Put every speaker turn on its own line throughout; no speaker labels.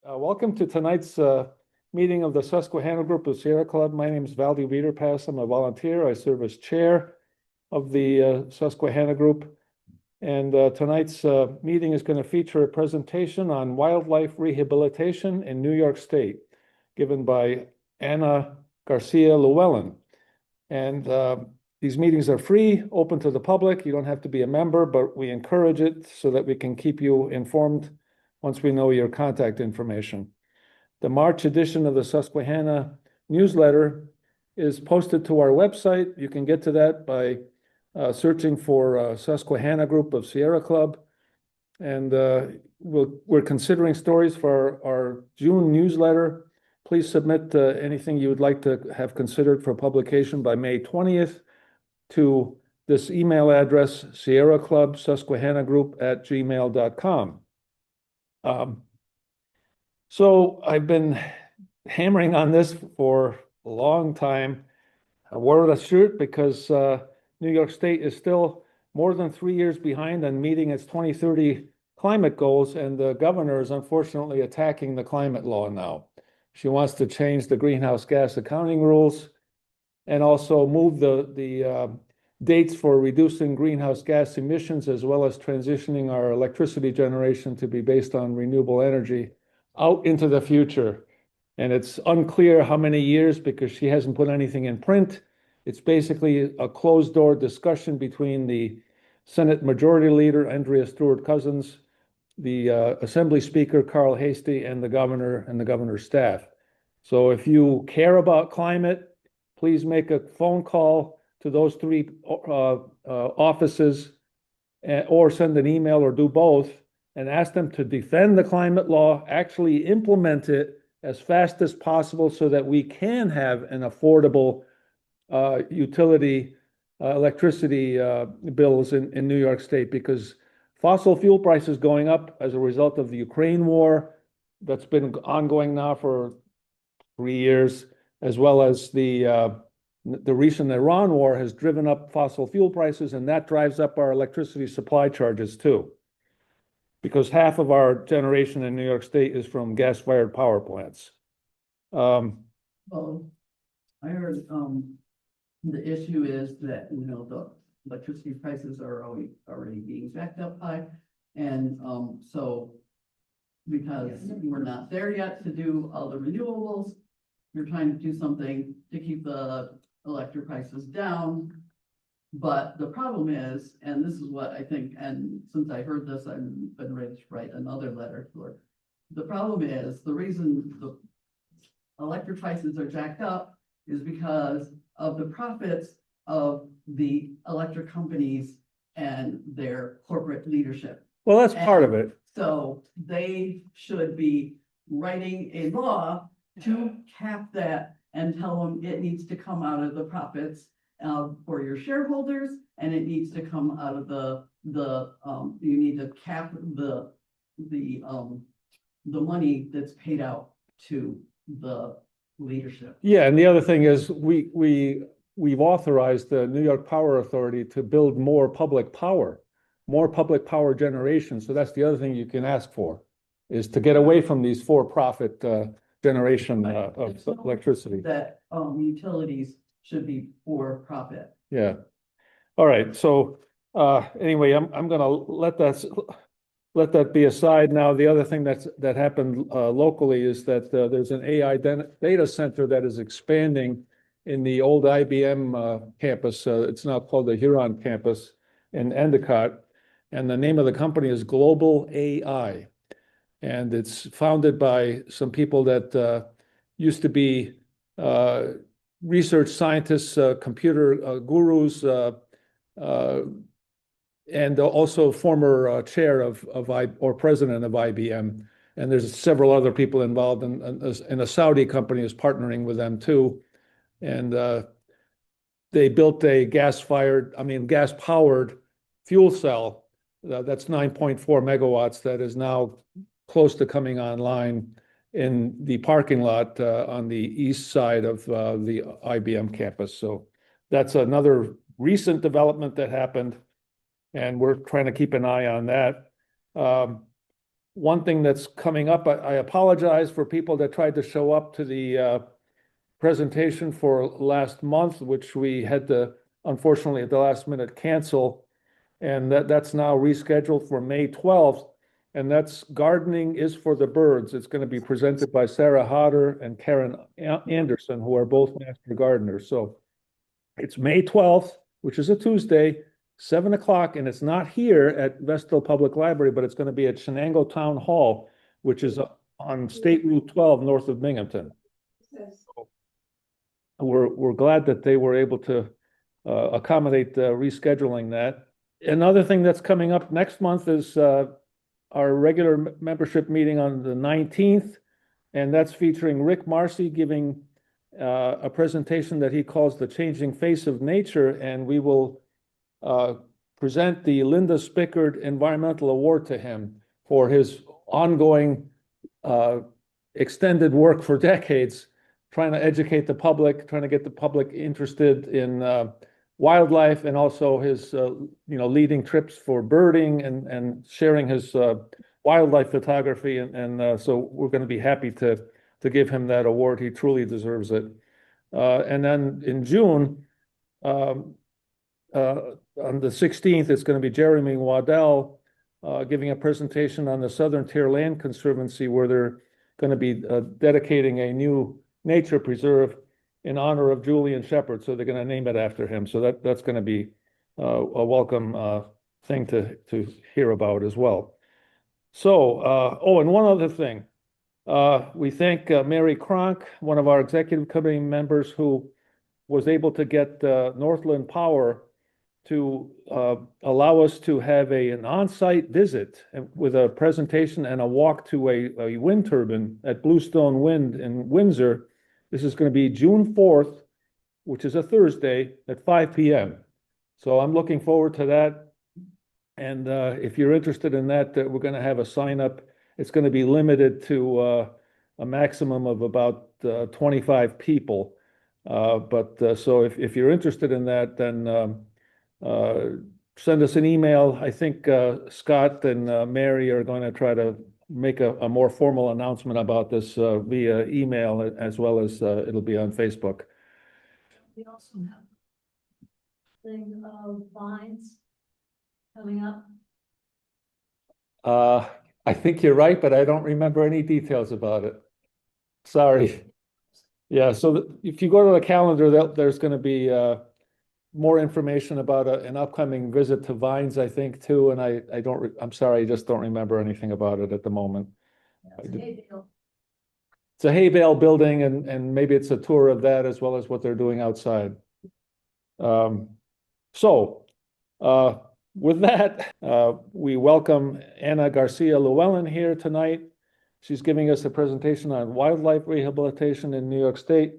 Welcome to tonight's meeting of the Susquehanna Group of Sierra Club. My name is Valdi Wiederpass. I'm a volunteer. I serve as chair of the Susquehanna Group. And tonight's meeting is going to feature a presentation on wildlife rehabilitation in New York State, given by Anna Garcia Llewellyn. And these meetings are free, open to the public. You don't have to be a member, but we encourage it so that we can keep you informed once we know your contact information. The March edition of the Susquehanna newsletter is posted to our website. You can get to that by searching for Susquehanna Group of Sierra Club. And we're considering stories for our June newsletter. Please submit anything you would like to have considered for publication by May 20th to this email address, sierraclubsusquehannagroup@gmail.com. So I've been hammering on this for a long time. I wore a shirt because New York State is still more than 3 years behind on meeting its 2030 climate goals, and the governor is unfortunately attacking the climate law now. She wants to change the greenhouse gas accounting rules and also move the dates for reducing greenhouse gas emissions, as well as transitioning our electricity generation to be based on renewable energy out into the future. And it's unclear how many years because she hasn't put anything in print. It's basically a closed door discussion between the Senate Majority Leader, Andrea Stewart-Cousins, the Assembly Speaker, Carl Hastie, and the governor and the governor's staff. So if you care about climate, please make a phone call to those three offices or send an email or do both and ask them to defend the climate law, actually implement it as fast as possible so that we can have an affordable utility electricity bills in New York State, because fossil fuel prices going up as a result of the Ukraine war that's been ongoing now for 3 years, as well as the recent Iran war has driven up fossil fuel prices, and that drives up our electricity supply charges too, because half of our generation in New York State is from gas-fired power plants.
Well, I heard the issue is that, the electricity prices are already being jacked up high. And so because we're not there yet to do all the renewables, you're trying to do something to keep the electric prices down. But the problem is, and this is what I think, and since I heard this, I've been ready to write another letter to her. The problem is, the reason the electric prices are jacked up is because of the profits of the electric companies and their corporate leadership.
Well, that's part of it.
So they should be writing a law to cap that and tell them it needs to come out of the profits for your shareholders, and it needs to come out of you need to cap the money that's paid out to the leadership.
Yeah, and the other thing is we've authorized the New York Power Authority to build more public power generation. So that's the other thing you can ask for, is to get away from these for-profit generation of electricity.
That utilities should be for profit.
Yeah. All right. So anyway, I'm going to let that be aside now. The other thing that happened locally is that there's an AI data center that is expanding in the old IBM campus. It's now called the Huron campus in Endicott, and the name of the company is Global AI. And it's founded by some people that used to be research scientists, computer gurus, and also former chair or president of IBM. And there's several other people involved, and a Saudi company is partnering with them too. And they built a gas-powered fuel cell that's 9.4 megawatts that is now close to coming online in the parking lot on the east side of the IBM campus. So that's another recent development that happened, and we're trying to keep an eye on that. one thing that's coming up, I apologize for people that tried to show up to the presentation for last month, which we had to, unfortunately, at the last minute cancel. And that's now rescheduled for May 12th. And that's Gardening is for the Birds. It's going to be presented by Sarah Hodder and Karen Anderson, who are both master gardeners. So it's May 12th, which is a Tuesday, 7 o'clock, and it's not here at Vestal Public Library, but it's going to be at Shenango Town Hall, which is on State Route 12 north of Binghamton. We're glad that they were able to accommodate rescheduling that. Another thing that's coming up next month is our regular membership meeting on the 19th, and that's featuring Rick Marcy giving a presentation that he calls The Changing Face of Nature, and we will present the Linda Spickard Environmental Award to him for his ongoing extended work for decades, trying to educate the public, trying to get the public interested in wildlife, and also his leading trips for birding and sharing his wildlife photography. And so we're going to be happy to give him that award. He truly deserves it. And then in June, on the 16th, it's going to be Jeremy Waddell giving a presentation on the Southern Tier Land Conservancy, where they're going to be dedicating a new nature preserve in honor of Julian Shepherd. So they're going to name it after him. So that's going to be a welcome thing to hear about as well. So, and one other thing. We thank Mary Cronk, one of our executive committee members, who was able to get Northland Power to allow us to have an on-site visit with a presentation and a walk to a wind turbine at Bluestone Wind in Windsor. This is going to be June 4th, which is a Thursday at 5 p.m. So I'm looking forward to that. And if you're interested in that, we're going to have a sign up. It's going to be limited to a maximum of about 25 people. So if you're interested in that, then send us an email. I think Scott and Mary are going to try to make a more formal announcement about this via email, as well as it'll be on Facebook.
We also have thing of vines coming up.
I think you're right, but I don't remember any details about it. Sorry. Yeah, so if you go to the calendar, there's going to be more information about an upcoming visit to Vines, I think, too. And I'm sorry, I just don't remember anything about it at the moment. It's a hay bale building, and maybe it's a tour of that as well as what they're doing outside. With that, we welcome Anna Garcia Llewellyn here tonight. She's giving us a presentation on wildlife rehabilitation in New York State.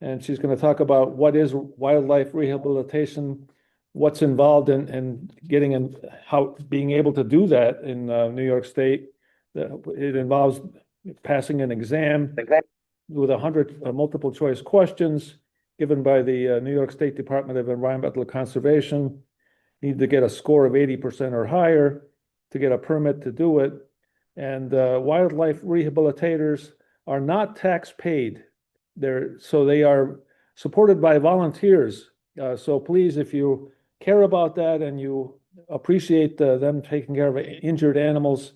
And she's going to talk about what is wildlife rehabilitation, what's involved in getting and how being able to do that in New York State. It involves passing an exam with 100 multiple choice questions given by the New York State Department of Environmental Conservation. You need to get a score of 80% or higher to get a permit to do it. And wildlife rehabilitators are not tax paid. They are supported by volunteers. So please, if you care about that and you appreciate them taking care of injured animals,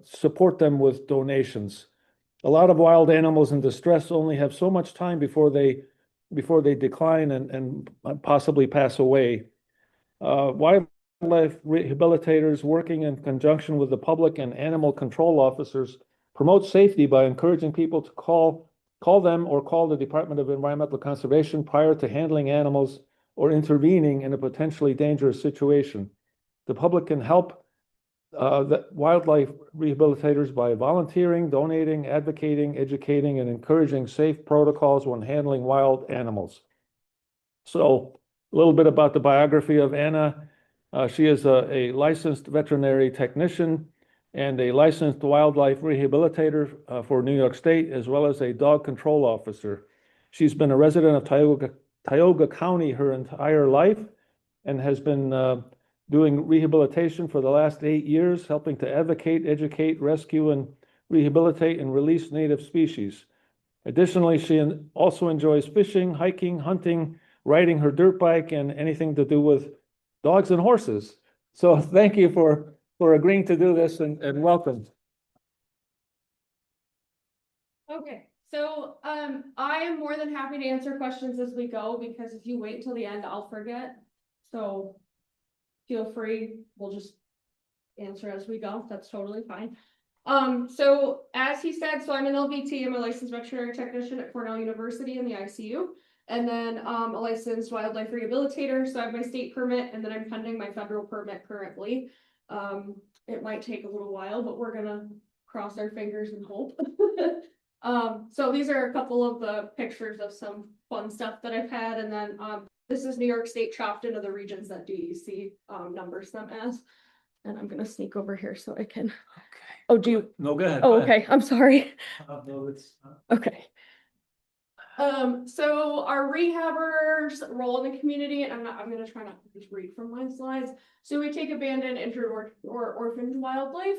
support them with donations. A lot of wild animals in distress only have so much time before they decline and possibly pass away. Wildlife rehabilitators working in conjunction with the public and animal control officers promote safety by encouraging people to call them or call the Department of Environmental Conservation prior to handling animals or intervening in a potentially dangerous situation. The public can help the wildlife rehabilitators by volunteering, donating, advocating, educating, and encouraging safe protocols when handling wild animals. So a little bit about the biography of Anna. She is a licensed veterinary technician and a licensed wildlife rehabilitator for New York State, as well as a dog control officer. She's been a resident of Tioga County her entire life and has been doing rehabilitation for the last 8 years, helping to advocate, educate, rescue, and rehabilitate and release native species. Additionally, she also enjoys fishing, hiking, hunting, riding her dirt bike, and anything to do with dogs and horses. So thank you for agreeing to do this, and welcome.
Okay, so I am more than happy to answer questions as we go, because if you wait until the end, I'll forget. So feel free, we'll just answer as we go. That's totally fine. So as he said, so I'm an LVT, I'm a licensed veterinary technician at Cornell University in the ICU. And then a licensed wildlife rehabilitator. So I have my state permit, and then I'm pending my federal permit currently. It might take a little while, but we're gonna cross our fingers and hope. So these are a couple of the pictures of some fun stuff that I've had, and then this is New York State chopped into the regions that DEC numbers them as. And I'm gonna sneak over here so I can.
Okay.
Oh, do you?
No, go ahead.
Oh, okay, I'm sorry.
No, it's,
Okay. So our rehabbers role in the community, and I'm gonna try not to just read from my slides. So we take abandoned, injured, or orphaned wildlife.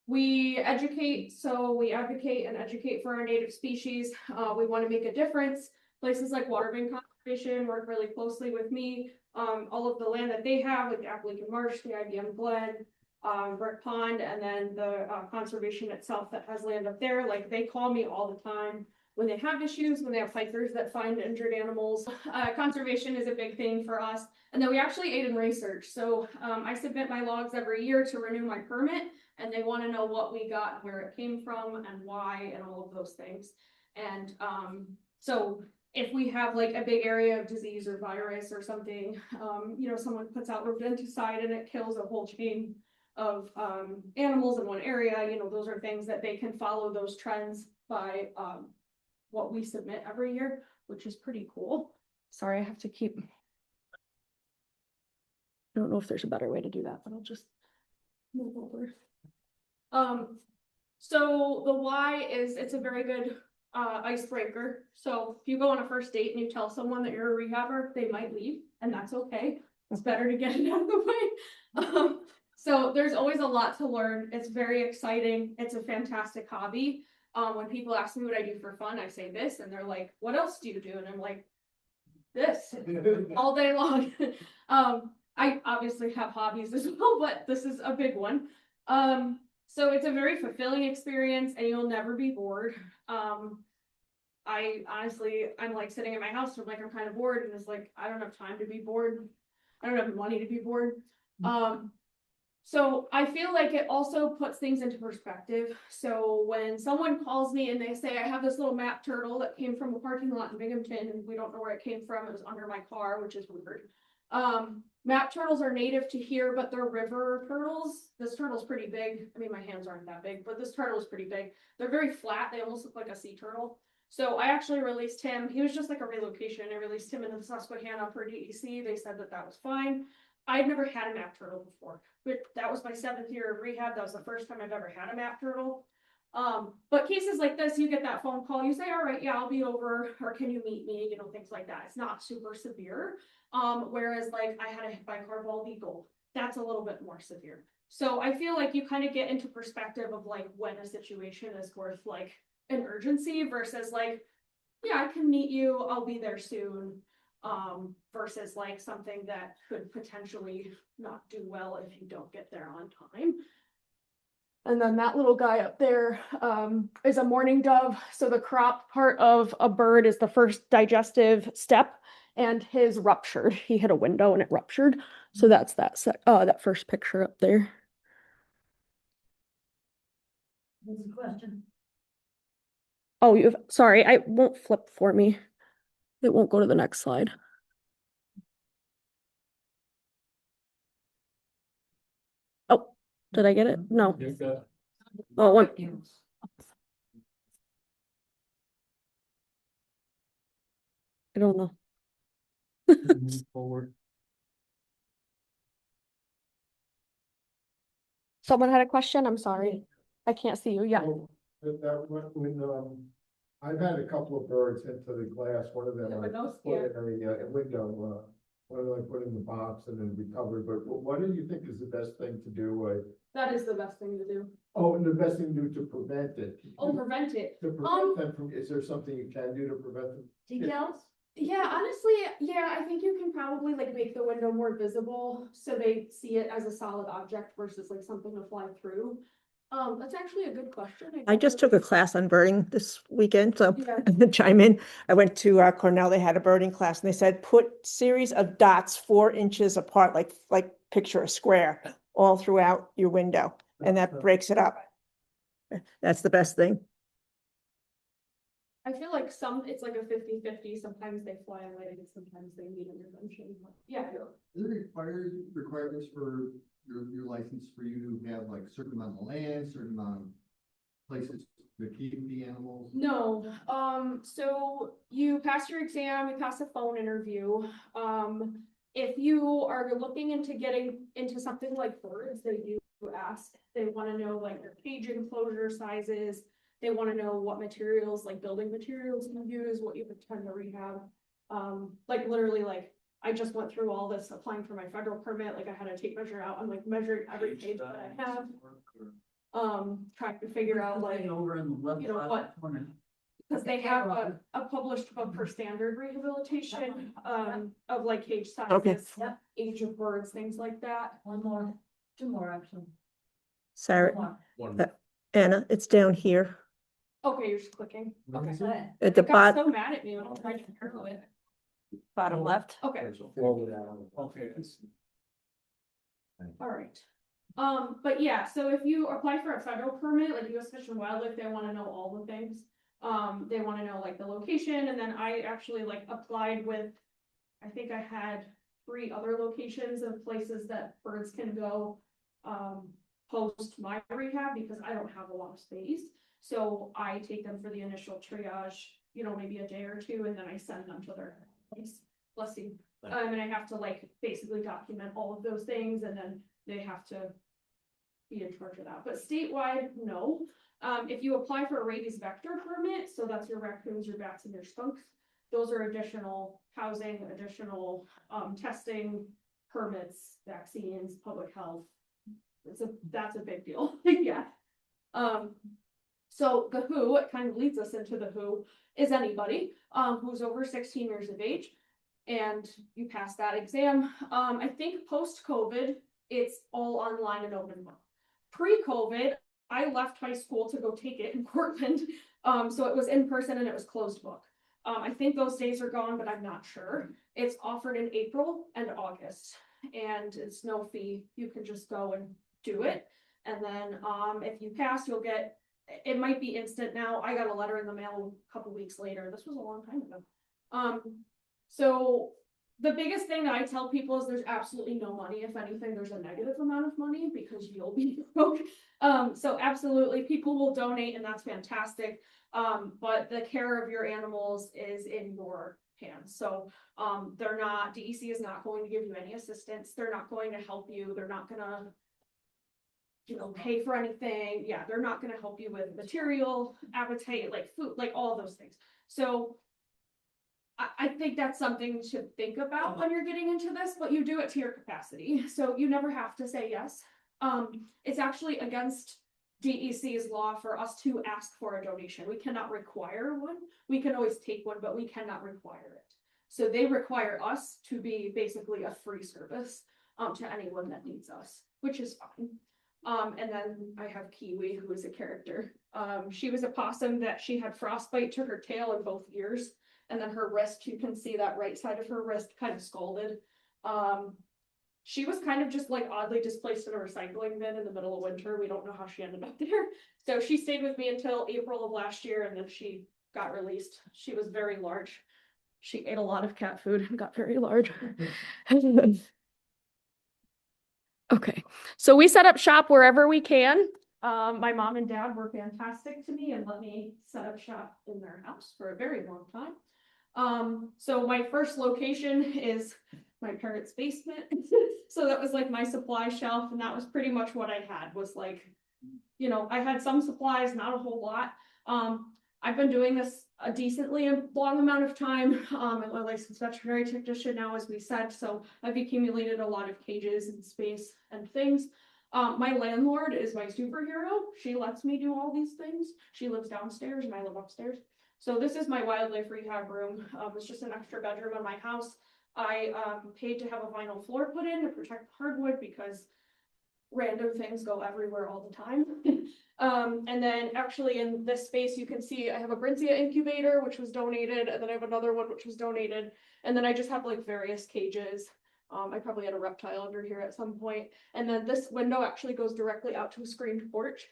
We educate, so we advocate and educate for our native species. We want to make a difference. Places like Waterbank Conservation work really closely with me. All of the land that they have, like the Appalachian Marsh, the IBM Glen, Brick Pond, and then the conservation itself that has land up there, like they call me all the time when they have issues, when they have hikers that find injured animals. Conservation is a big thing for us. And then we actually aid in research. So I submit my logs every year to renew my permit, and they want to know what we got, and where it came from, and why, and all of those things. And so if we have like a big area of disease or virus or something, you know, someone puts out rodenticide and it kills a whole chain of animals in one area, you know, those are things that they can follow those trends by what we submit every year, which is pretty cool. Sorry, I have to keep. I don't know if there's a better way to do that, but I'll just move over. So the why is, it's a very good icebreaker. So if you go on a first date and you tell someone that you're a rehabber, they might leave, and that's okay. It's better to get it out of the way. So there's always a lot to learn. It's very exciting. It's a fantastic hobby. When people ask me what I do for fun, I say this, and they're like, what else do you do? And I'm like, this all day long. I obviously have hobbies as well, but this is a big one. So it's a very fulfilling experience, and you'll never be bored. I honestly, I'm like sitting in my house, and I'm like, I'm kind of bored, and it's like, I don't have time to be bored. I don't have money to be bored. So I feel like it also puts things into perspective. So when someone calls me and they say, I have this little map turtle that came from a parking lot in Binghamton, and we don't know where it came from, it was under my car, which is weird. Map turtles are native to here, but they're river turtles. This turtle's pretty big. I mean, my hands aren't that big, but this turtle is pretty big. They're very flat. They almost look like a sea turtle. So I actually released him. He was just like a relocation. I released him into the Susquehanna for DEC. They said that that was fine. I'd never had a map turtle before, but that was my 7th year of rehab. That was the first time I've ever had a map turtle. But cases like this, you get that phone call, you say, all right, yeah, I'll be over, or can you meet me? You know, things like that. It's not super severe. Whereas like I had a hit by car bald eagle, that's a little bit more severe. So I feel like you kind of get into perspective of like when a situation is worth like an urgency versus like, yeah, I can meet you, I'll be there soon. Versus like something that could potentially not do well if you don't get there on time. And then that little guy up there is a mourning dove. So the crop part of a bird is the first digestive step, and his ruptured. He hit a window and it ruptured. So that's that first picture up there.
There's a question.
Oh, sorry, I won't flip for me. It won't go to the next slide. Oh, did I get it? No. Oh, one. I don't know.
Forward.
Someone had a question? I'm sorry. I can't see you. Yeah.
Well, I've had a couple of birds into the glass, one of them.
The window,
put in a window, Or like put in the box and then recover, but what do you think is the best thing to do?
That is the best thing to do.
Oh, and the best thing to do to prevent it?
Oh, prevent it.
To prevent them from, is there something you can do to prevent them?
Decals?
Yeah, honestly, yeah, I think you can probably like make the window more visible so they see it as a solid object versus like something to fly through. That's actually a good question.
I just took a class on birding this weekend, so
Yeah.
chime in. I went to Cornell, they had a birding class and they said, put series of dots 4 inches apart, like picture a square all throughout your window, and that breaks it up. That's the best thing.
I feel like it's like a 50-50. Sometimes they fly away and sometimes they need intervention. Yeah.
Is there requirements for your license for you to have like a certain amount of land, certain amount of places to keep the animals?
No, so you pass your exam, you pass a phone interview. If you are looking into getting into something like birds, they do ask, they wanna know like your cage enclosure sizes. They wanna know what materials, like building materials you use, what you intend to rehab. Like literally like, I just went through all this applying for my federal permit, like I had a tape measure out, I'm like measuring every page that I have. Trying to figure out like,
Over in the left.
you know what?
corner.
because they have a published book for standard rehabilitation, of like cage
Okay.
sizes, age of birds, things like that.
One more, two more actually.
Sarah,
One more.
Anna, it's down here
Okay, you're just clicking. Okay.
Okay.
at the
It got so
bottom,
mad at me when I tried to arrow it.
bottom left.
Okay,
Okay.
all right. But yeah, so if you apply for a federal permit, like US Fish and Wildlife, they wanna know all the things. They wanna know like the location, and then I actually like applied with, I think I had 3 other locations of places that birds can go. Post my rehab because I don't have a lot of space. So I take them for the initial triage, you know, maybe a day or 2, and then I send them to their place. Bless you. And I have to like basically document all of those things, and then they have to be in charge of that. But statewide, no. If you apply for a rabies vector permit, so that's your raccoons, your bats, and your skunks, those are additional housing, additional testing, permits, vaccines, public health. That's a big deal. Yeah. So the WHO, it kind of leads us into the WHO, is anybody who's over 16 years of age, and you pass that exam. I think post-COVID, it's all online and open book. Pre-COVID, I left high school to go take it in Portland, so it was in person and it was closed book. I think those days are gone, but I'm not sure. It's offered in April and August, and it's no fee. You can just go and do it. And then, if you pass, you'll get, it might be instant now. I got a letter in the mail a couple weeks later. This was a long time ago. So the biggest thing that I tell people is there's absolutely no money. If anything, there's a negative amount of money because you'll be broke. So absolutely people will donate, and that's fantastic. But the care of your animals is in your hands. So, they're not, DEC is not going to give you any assistance. They're not going to help you. They're not gonna, you know, pay for anything. Yeah, they're not gonna help you with material, appetite, like food, like all of those things. So I think that's something to think about when you're getting into this, but you do it to your capacity. So you never have to say yes. It's actually against DEC's law for us to ask for a donation. We cannot require one. We can always take one, but we cannot require it. So they require us to be basically a free service to anyone that needs us, which is fine. And then I have Kiwi, who is a character. She was a possum that she had frostbite to her tail in both ears. And then her wrist, you can see that right side of her wrist kind of scalded. She was kind of just like oddly displaced in a recycling bin in the middle of winter. We don't know how she ended up there. So she stayed with me until April of last year, and then she got released. She was very large. She ate a lot of cat food and got very large. Okay, so we set up shop wherever we can. My mom and dad were fantastic to me and let me set up shop in their house for a very long time. So my first location is my parents' basement. So that was like my supply shelf, and that was pretty much what I had, was like, you know, I had some supplies, not a whole lot. I've been doing this a decently long amount of time. I'm a licensed veterinary technician now, as we said, so I've accumulated a lot of cages and space and things. My landlord is my superhero. She lets me do all these things. She lives downstairs and I live upstairs. So this is my wildlife rehab room. It's just an extra bedroom in my house. I paid to have a vinyl floor put in to protect hardwood because random things go everywhere all the time. And then actually in this space, you can see I have a Brinzia incubator, which was donated, and then I have another one, which was donated. And then I just have like various cages. I probably had a reptile under here at some point. And then this window actually goes directly out to a screened porch.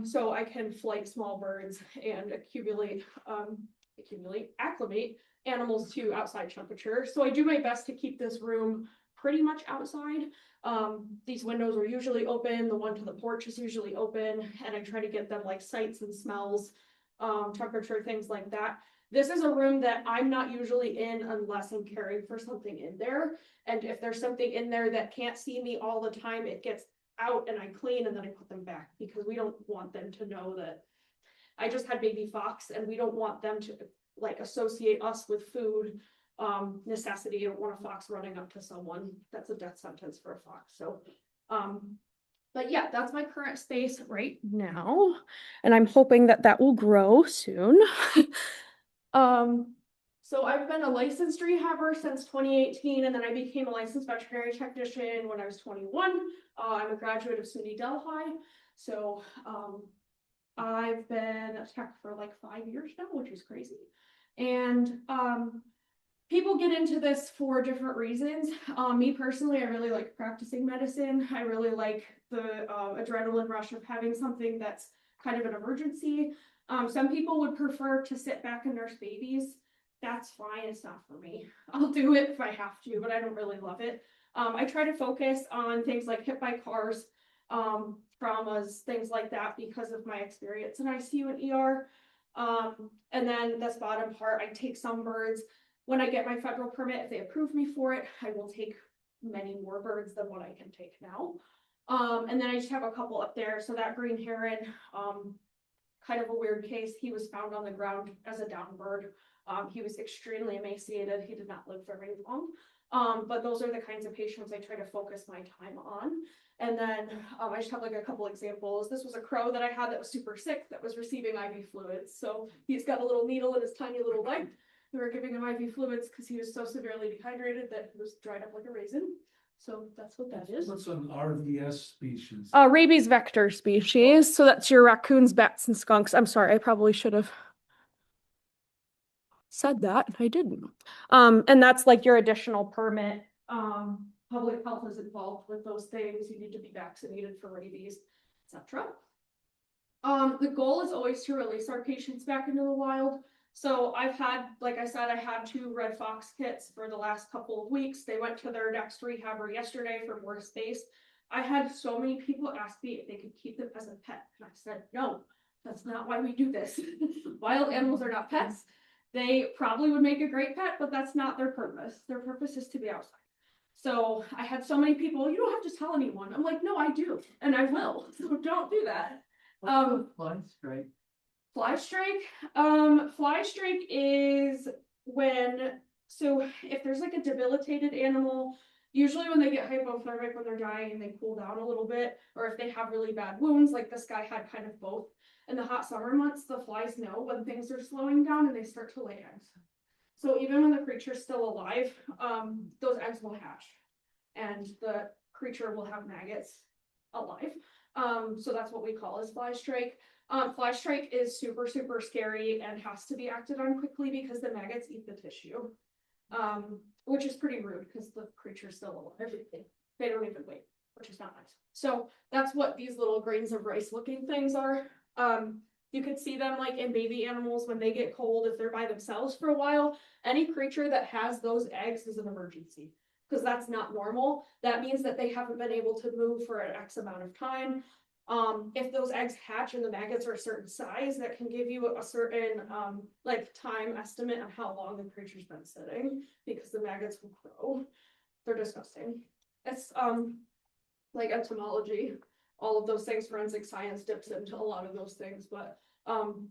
So I can flight small birds and acclimate animals to outside temperature. So I do my best to keep this room pretty much outside. These windows are usually open, the one to the porch is usually open, and I try to get them like sights and smells, temperature, things like that. This is a room that I'm not usually in unless I'm caring for something in there. And if there's something in there that can't see me all the time, it gets out and I clean and then I put them back because we don't want them to know that I just had baby fox and we don't want them to like associate us with food necessity. You don't want a fox running up to someone. That's a death sentence for a fox. So but yeah, that's my current space right now, and I'm hoping that that will grow soon. So I've been a licensed rehabber since 2018, and then I became a licensed veterinary technician when I was 21. I'm a graduate of SUNY Delhi, so I've been a tech for like 5 years now, which is crazy. And people get into this for different reasons. Me personally, I really like practicing medicine. I really like the adrenaline rush of having something that's kind of an emergency. Some people would prefer to sit back and nurse babies. That's fine, it's not for me. I'll do it if I have to, but I don't really love it. I try to focus on things like hit by cars, traumas, things like that because of my experience in ICU and ER. And then this bottom part, I take some birds. When I get my federal permit, if they approve me for it, I will take many more birds than what I can take now. And then I just have a couple up there. So that green heron, kind of a weird case. He was found on the ground as a down bird. He was extremely emaciated. He did not live very long. But those are the kinds of patients I try to focus my time on. And then I just have like a couple examples. This was a crow that I had that was super sick that was receiving IV fluids. So he's got a little needle in his tiny little leg. We were giving him IV fluids because he was so severely dehydrated that he was dried up like a raisin. So that's what that is.
What's an RVS species?
Rabies vector species. So that's your raccoons, bats, and skunks. I'm sorry, I probably should have said that. I didn't. And that's like your additional permit. Public health is involved with those things. You need to be vaccinated for rabies, etc. The goal is always to release our patients back into the wild. So I've had, like I said, I had 2 red fox kits for the last couple of weeks. They went to their next rehabber yesterday for more space. I had so many people ask me if they could keep them as a pet. And I said, no, that's not why we do this. Wild animals are not pets. They probably would make a great pet, but that's not their purpose. Their purpose is to be outside. So I had so many people, you don't have to tell anyone. I'm like, no, I do. And I will. So don't do that.
Fly strike.
Fly strike is when, so if there's like a debilitated animal, usually when they get hypothermic, when they're dying and they cool down a little bit, or if they have really bad wounds, like this guy had kind of both. In the hot summer months, the flies know when things are slowing down and they start to lay eggs. So even when the creature's still alive, those eggs will hatch and the creature will have maggots alive. So that's what we call as fly strike. Fly strike is super, super scary and has to be acted on quickly because the maggots eat the tissue, which is pretty rude because the creature's still alive. They don't even wait, which is not nice. So that's what these little grains of rice looking things are. You could see them like in baby animals when they get cold, if they're by themselves for a while. Any creature that has those eggs is an emergency because that's not normal. That means that they haven't been able to move for an X amount of time. If those eggs hatch and the maggots are a certain size, that can give you a certain like time estimate on how long the creature's been sitting because the maggots will grow. They're disgusting. It's like entomology, all of those things, forensic science dips into a lot of those things, but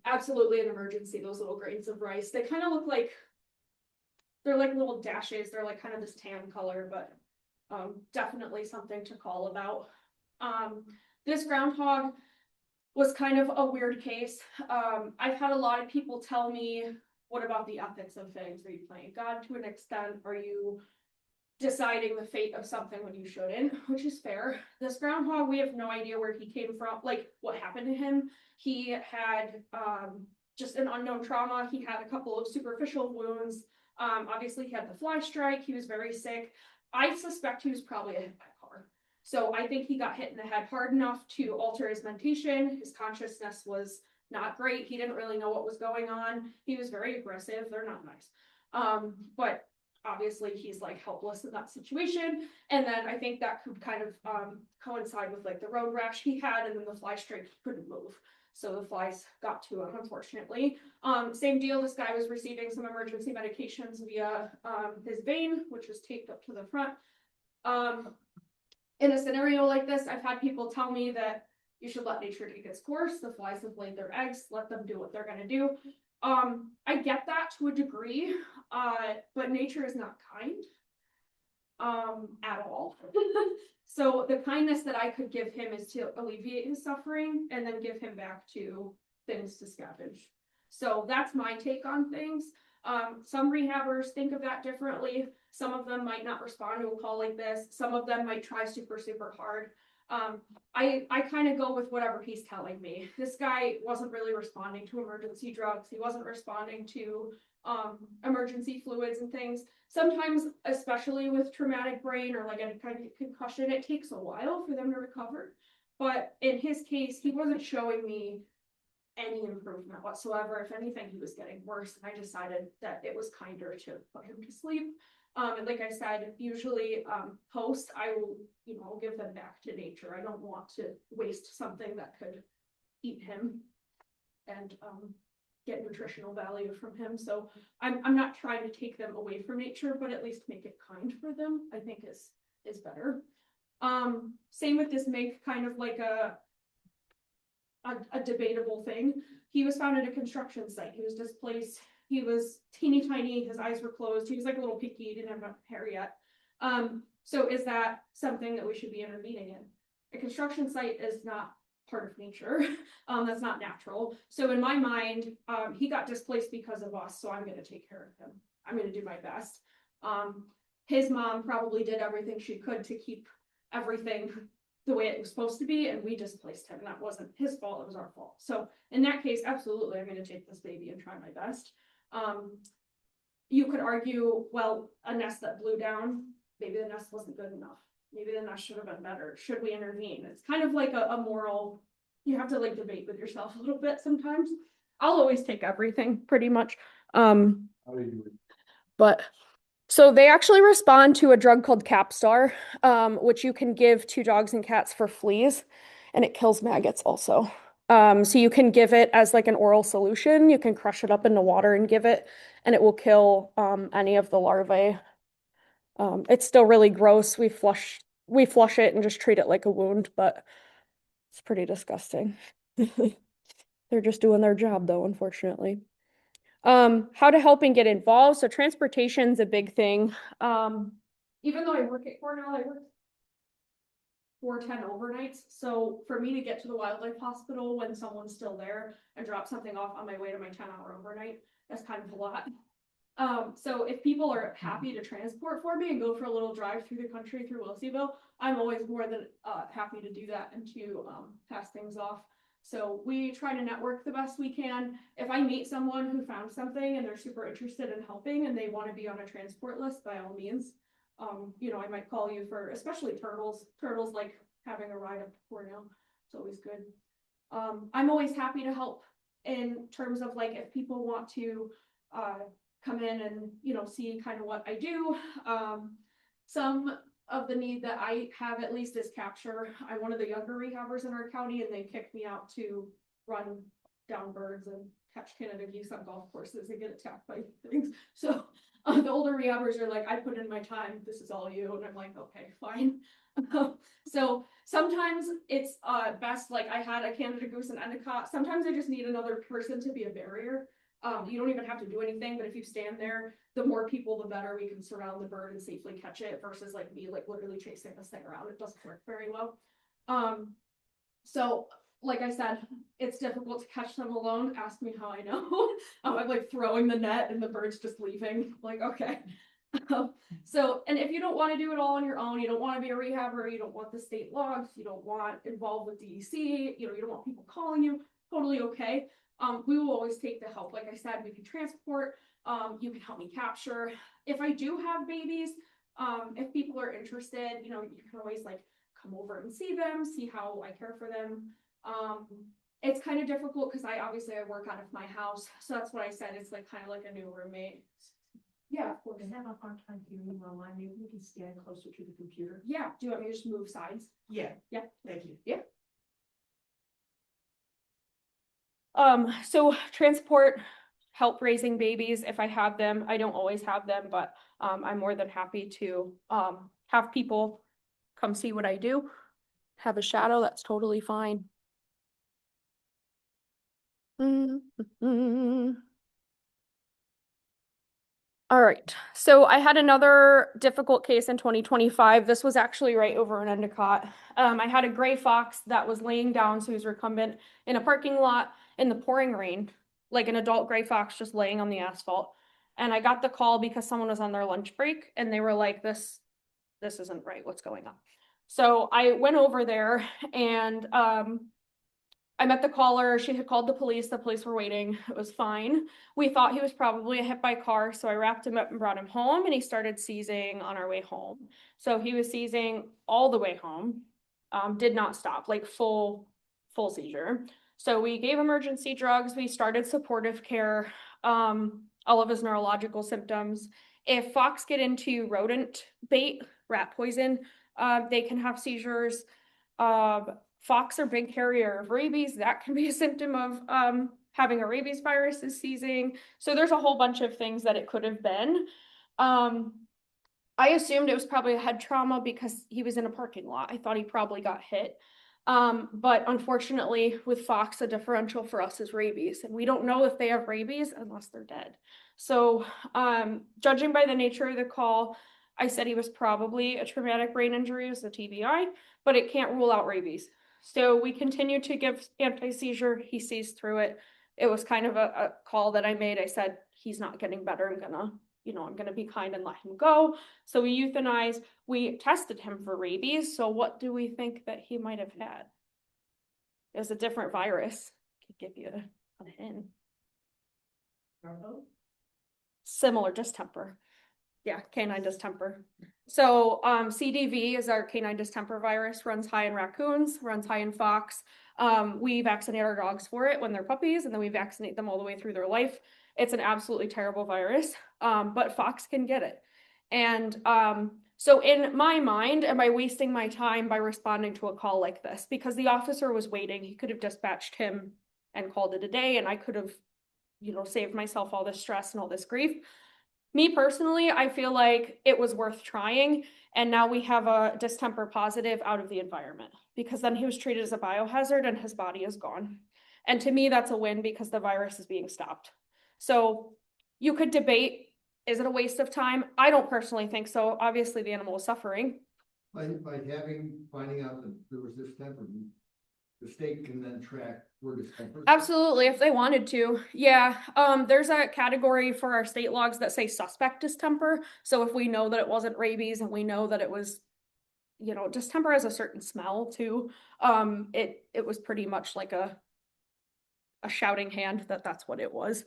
Absolutely an emergency, those little grains of rice, they kind of look like. They're like little dashes, they're like kind of this tan color, but, definitely something to call about. This groundhog was kind of a weird case. I've had a lot of people tell me, what about the ethics of things? Are you playing God to an extent? Are you deciding the fate of something when you shouldn't? Which is fair. This groundhog, we have no idea where he came from, like what happened to him. He had just an unknown trauma. He had a couple of superficial wounds. Obviously he had the fly strike. He was very sick. I suspect he was probably hit by a car. So I think he got hit in the head hard enough to alter his mentation. His consciousness was not great. He didn't really know what was going on. He was very aggressive. They're not nice. But obviously he's like helpless in that situation. And then I think that could kind of coincide with like the road rash he had, and then the fly strike, he couldn't move. So the flies got to him, unfortunately. Same deal, this guy was receiving some emergency medications via his vein, which was taped up to the front. In a scenario like this, I've had people tell me that you should let nature take its course. The flies have laid their eggs, let them do what they're gonna do. I get that to a degree, but nature is not kind. At all. So the kindness that I could give him is to alleviate his suffering and then give him back to things to scavenge. So that's my take on things. Some rehabbers think of that differently. Some of them might not respond to a call like this. Some of them might try super, super hard. I kind of go with whatever he's telling me. This guy wasn't really responding to emergency drugs. He wasn't responding to emergency fluids and things. Sometimes, especially with traumatic brain or like any kind of concussion, it takes a while for them to recover. But in his case, he wasn't showing me any improvement whatsoever. If anything, he was getting worse, and I decided that it was kinder to put him to sleep. And like I said, usually post, I will, give them back to nature. I don't want to waste something that could eat him and get nutritional value from him. So I'm not trying to take them away from nature, but at least make it kind for them, I think is better. Same with this mink, kind of like a debatable thing. He was found at a construction site. He was displaced. He was teeny tiny. His eyes were closed. He was like a little picky. He didn't have hair yet. So is that something that we should be intervening in? A construction site is not part of nature. That's not natural. So in my mind, he got displaced because of us. So I'm going to take care of him. I'm going to do my best. His mom probably did everything she could to keep everything the way it was supposed to be, and we displaced him. That wasn't his fault, it was our fault. So in that case, absolutely, I'm going to take this baby and try my best. You could argue, well, a nest that blew down, maybe the nest wasn't good enough. Maybe the nest should have been better. Should we intervene? It's kind of like a moral, you have to like debate with yourself a little bit sometimes. I'll always take everything pretty much.
How do you?
But so they actually respond to a drug called Capstar, which you can give to dogs and cats for fleas, and it kills maggots also. So you can give it as like an oral solution. You can crush it up into water and give it, and it will kill any of the larvae. It's still really gross. We flush it and just treat it like a wound, but it's pretty disgusting. They're just doing their job though, unfortunately. How to help and get involved. So transportation's a big thing. Even though I work at Cornell, I work 410 overnights. So for me to get to the wildlife hospital when someone's still there and drop something off on my way to my 10-hour overnight, that's kind of a lot. So if people are happy to transport for me and go for a little drive through the country through Wilseyville, I'm always more than happy to do that and to pass things off. So we try to network the best we can. If I meet someone who found something and they're super interested in helping and they want to be on a transport list, by all means, I might call you for, especially turtles. Turtles like having a ride up to Cornell. It's always good. I'm always happy to help in terms of like if people want to come in and see kind of what I do. Some of the need that I have at least is capture. I'm one of the younger rehabbers in our county, and they kicked me out to run down birds and catch Canada geese on golf courses, they get attacked by things. So the older rehabbers are like, I put in my time, this is all you, and I'm like, okay, fine. So sometimes it's best, like I had a Canada goose and endicott, sometimes I just need another person to be a barrier. You don't even have to do anything, but if you stand there, the more people, the better we can surround the bird and safely catch it versus like me like literally chasing this thing around. It doesn't work very well. So like I said, it's difficult to catch them alone. Ask me how I know. I'm like throwing the net and the bird's just leaving. Like, okay. So, and if you don't want to do it all on your own, you don't want to be a rehabber, you don't want the state logs, you don't want involved with DEC, you know, you don't want people calling you, totally okay. We will always take the help. Like I said, we can transport, you can help me capture. If I do have babies, if people are interested, you know, you can always like come over and see them, see how I care for them. It's kind of difficult because I work out of my house. So that's what I said. It's like kind of like a new roommate. Yeah, of course.
I have a hard time hearing you online. Maybe we can stand closer to the computer.
Yeah, do you want me to just move sides?
Yeah.
Yeah.
Thank you.
Yeah. So transport, help raising babies if I have them. I don't always have them, but I'm more than happy to have people come see what I do. Have a shadow, that's totally fine. All right, so I had another difficult case in 2025. This was actually right over in Endicott. I had a gray fox that was laying down, so he was recumbent in a parking lot in the pouring rain, like an adult gray fox just laying on the asphalt. And I got the call because someone was on their lunch break and they were like, this isn't right, what's going on? So I went over there and I met the caller. She had called the police were waiting. It was fine. We thought he was probably hit by a car, so I wrapped him up and brought him home, and he started seizing on our way home. So he was seizing all the way home, did not stop, like full seizure. So we gave emergency drugs. We started supportive care, all of his neurological symptoms. If fox get into rodent bait, rat poison, they can have seizures. Fox are big carrier of rabies. That can be a symptom of having a rabies virus is seizing. So there's a whole bunch of things that it could have been. I assumed it was probably a head trauma because he was in a parking lot. I thought he probably got hit. But unfortunately with fox, the differential for us is rabies. And we don't know if they have rabies unless they're dead. So judging by the nature of the call, I said he was probably a traumatic brain injury, it was a TBI, but it can't rule out rabies. So we continued to give anti-seizure. He seized through it. It was kind of a call that I made. I said, he's not getting better. I'm gonna be kind and let him go. So we euthanized. We tested him for rabies. So what do we think that he might have had? It was a different virus. Could give you a hint. Similar distemper. Yeah, canine distemper. So CDV is our canine distemper virus, runs high in raccoons, runs high in fox. We vaccinate our dogs for it when they're puppies, and then we vaccinate them all the way through their life. It's an absolutely terrible virus, but fox can get it. And so in my mind, am I wasting my time by responding to a call like this? Because the officer was waiting. He could have dispatched him and called it a day, and I could have, saved myself all this stress and all this grief. Me personally, I feel like it was worth trying, and now we have a distemper positive out of the environment because then he was treated as a biohazard and his body is gone. And to me, that's a win because the virus is being stopped. So you could debate, is it a waste of time? I don't personally think so. Obviously, the animal is suffering.
By finding out that there was this temper, the state can then track where this temper.
Absolutely, if they wanted to. Yeah, there's a category for our state logs that say suspect distemper. So if we know that it wasn't rabies and we know that it was, distemper has a certain smell too. It was pretty much like a shouting hand that's what it was,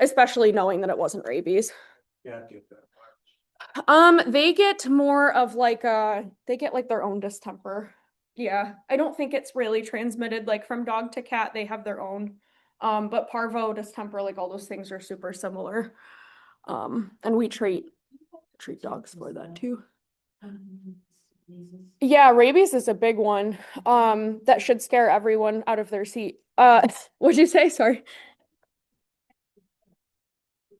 especially knowing that it wasn't rabies.
Yeah, I get that.
They get more of like they get like their own distemper. Yeah, I don't think it's really transmitted like from dog to cat. They have their own. But parvo, distemper, like all those things are super similar. And we treat dogs for that too. Yeah, rabies is a big one. That should scare everyone out of their seat. What'd you say? Sorry.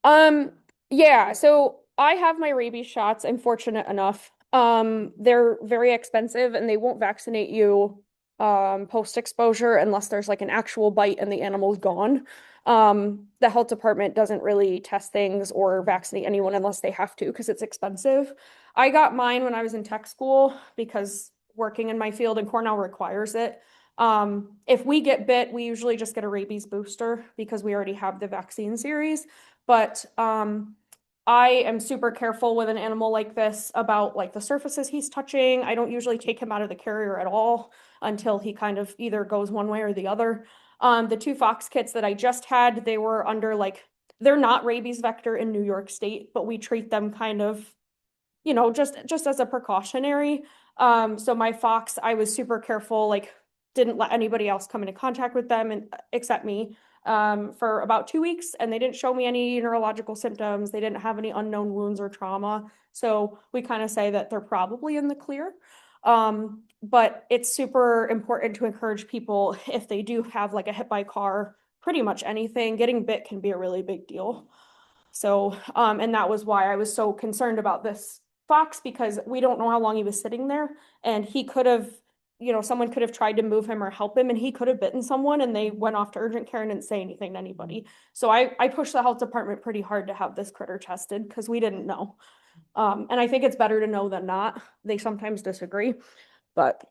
Yeah, so I have my rabies shots. I'm fortunate enough. They're very expensive and they won't vaccinate you post exposure unless there's like an actual bite and the animal's gone. The health department doesn't really test things or vaccinate anyone unless they have to because it's expensive. I got mine when I was in tech school because working in my field and Cornell requires it. If we get bit, we usually just get a rabies booster because we already have the vaccine series. But I am super careful with an animal like this about like the surfaces he's touching. I don't usually take him out of the carrier at all until he kind of either goes one way or the other. The two fox kits that I just had, they were under like, they're not rabies vector in New York State, but we treat them kind of, just as a precautionary. So my fox, I was super careful, like didn't let anybody else come into contact with them and except me for about 2 weeks, and they didn't show me any neurological symptoms. They didn't have any unknown wounds or trauma. So we kind of say that they're probably in the clear. But it's super important to encourage people if they do have like a hit by car, pretty much anything, getting bit can be a really big deal. So, and that was why I was so concerned about this fox because we don't know how long he was sitting there and he could have, someone could have tried to move him or help him and he could have bitten someone and they went off to urgent care and didn't say anything to anybody. So I pushed the health department pretty hard to have this critter tested because we didn't know. And I think it's better to know than not. They sometimes disagree, but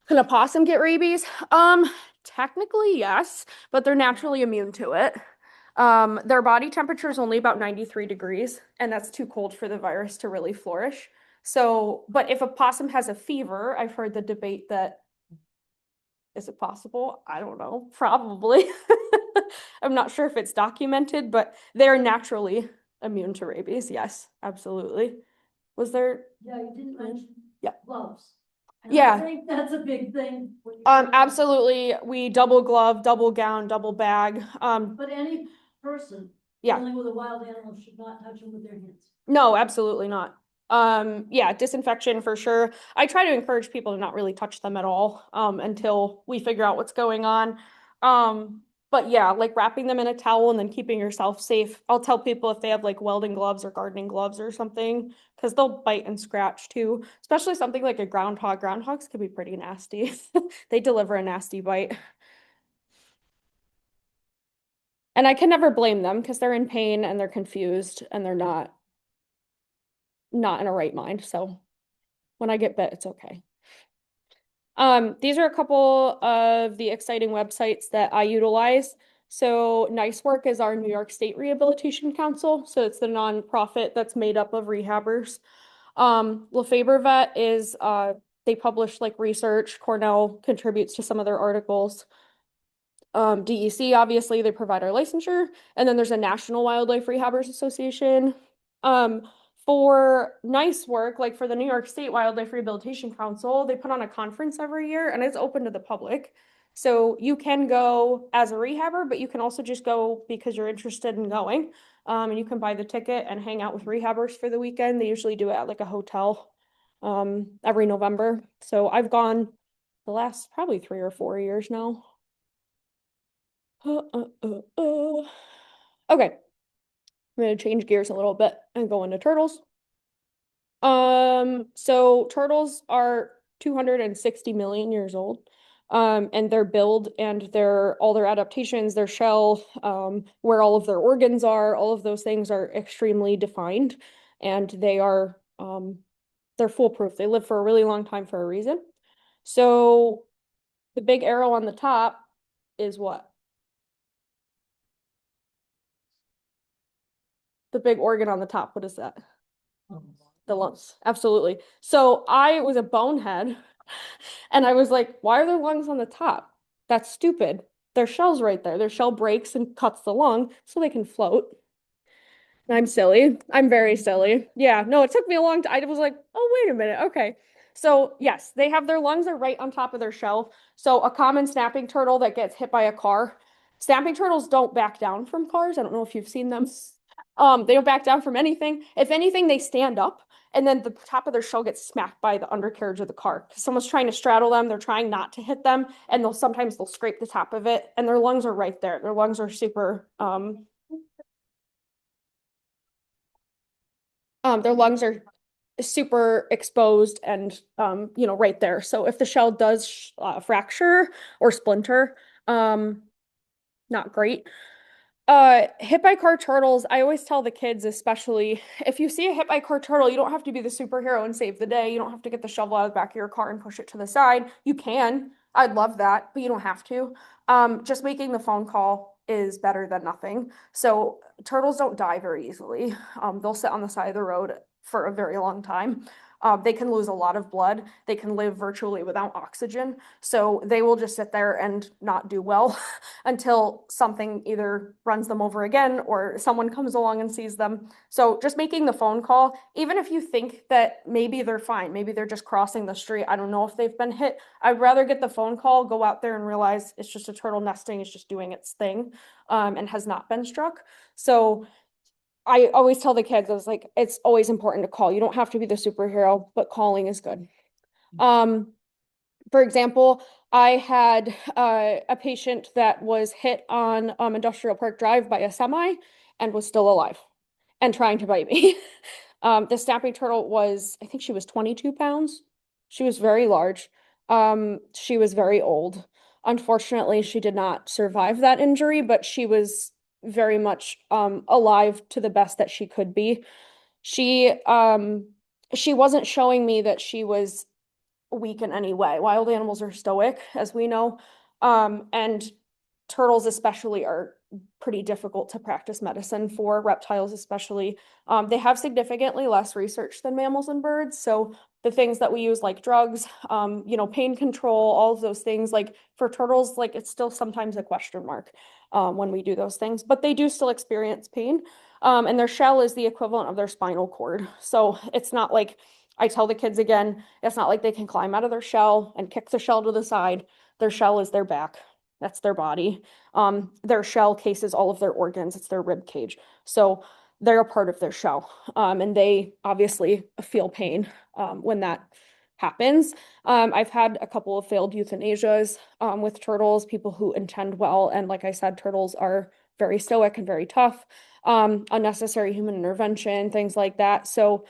can a possum get rabies? Technically, yes, but they're naturally immune to it. Their body temperature is only about 93 degrees, and that's too cold for the virus to really flourish. So, but if a possum has a fever, I've heard the debate that is it possible? I don't know, probably. I'm not sure if it's documented, but they're naturally immune to rabies. Yes, absolutely. Was there?
Yeah, you didn't mention.
Yeah.
Gloves. And
Yeah.
I think that's a big thing. when you-
Absolutely. We double glove, double gown, double bag.
But any person
Yeah.
dealing with a wild animal should not touch them with their hands.
No, absolutely not. Yeah, disinfection for sure. I try to encourage people to not really touch them at all, until we figure out what's going on. But yeah, like wrapping them in a towel and then keeping yourself safe. I'll tell people if they have like welding gloves or gardening gloves or something, because they'll bite and scratch too, especially something like a groundhog. Groundhogs can be pretty nasty. They deliver a nasty bite. And I can never blame them because they're in pain and they're confused and they're not in a right mind. So when I get bit, it's okay. These are a couple of the exciting websites that I utilize. So Nice Work is our New York State Rehabilitation Council. So it's the nonprofit that's made up of rehabbers. Lefebvre Vet is they publish like research. Cornell contributes to some of their articles. DEC, obviously, they provide our licensure. And then there's a National Wildlife Rehabbers Association. For Nice Work, like for the New York State Wildlife Rehabilitation Council, they put on a conference every year and it's open to the public. So you can go as a rehabber, but you can also just go because you're interested in going. And you can buy the ticket and hang out with rehabbers for the weekend. They usually do it at like a hotel every November. So I've gone the last probably 3 or 4 years now. Okay, I'm gonna change gears a little bit and go into turtles. So turtles are 260 million years old. And their build and all their adaptations, their shell, where all of their organs are, all of those things are extremely defined, and they're foolproof. They live for a really long time for a reason. So the big arrow on the top is what? The big organ on the top, what is that? The lungs, absolutely. So I was a bonehead and I was like, why are their lungs on the top? That's stupid. Their shell's right there. Their shell breaks and cuts the lung so they can float. I'm silly. I'm very silly. Yeah, no, it took me a long time. I was like, oh, wait a minute. Okay. So yes, they have their lungs are right on top of their shell. So a common snapping turtle that gets hit by a car, snapping turtles don't back down from cars. I don't know if you've seen them. They don't back down from anything. If anything, they stand up and then the top of their shell gets smacked by the undercarriage of the car. Someone's trying to straddle them, they're trying not to hit them, and sometimes they'll scrape the top of it, and their lungs are right there. Their lungs are super their lungs are super exposed and you know, right there. So if the shell does fracture or splinter, not great. Hit by car turtles, I always tell the kids, especially if you see a hit by car turtle, you don't have to be the superhero and save the day. You don't have to get the shovel out of the back of your car and push it to the side. You can. I'd love that, but you don't have to. Just making the phone call is better than nothing. So turtles don't die very easily. They'll sit on the side of the road for a very long time. They can lose a lot of blood. They can live virtually without oxygen. So they will just sit there and not do well until something either runs them over again or someone comes along and sees them. So just making the phone call, even if you think that maybe they're fine, maybe they're just crossing the street, I don't know if they've been hit. I'd rather get the phone call, go out there and realize it's just a turtle nesting, it's just doing its thing, and has not been struck. So I always tell the kids, I was like, it's always important to call. You don't have to be the superhero, but calling is good. For example, I had a patient that was hit on Industrial Park Drive by a semi and was still alive and trying to bite me. The snapping turtle was, I think she was 22 pounds. She was very large. She was very old. Unfortunately, she did not survive that injury, but she was very much alive to the best that she could be. She wasn't showing me that she was weak in any way. Wild animals are stoic, as we know. And turtles especially are pretty difficult to practice medicine for, reptiles especially. They have significantly less research than mammals and birds. So the things that we use like drugs, you know, pain control, all of those things, like for turtles, like it's still sometimes a question mark when we do those things, but they do still experience pain. And their shell is the equivalent of their spinal cord. So it's not like, I tell the kids again, it's not like they can climb out of their shell and kick the shell to the side. Their shell is their back. That's their body. Their shell cases all of their organs. It's their rib cage. So they're a part of their shell. And they obviously feel pain when that happens. I've had a couple of failed euthanasias with turtles, people who intend well. And like I said, turtles are very stoic and very tough. Unnecessary human intervention, things like that. So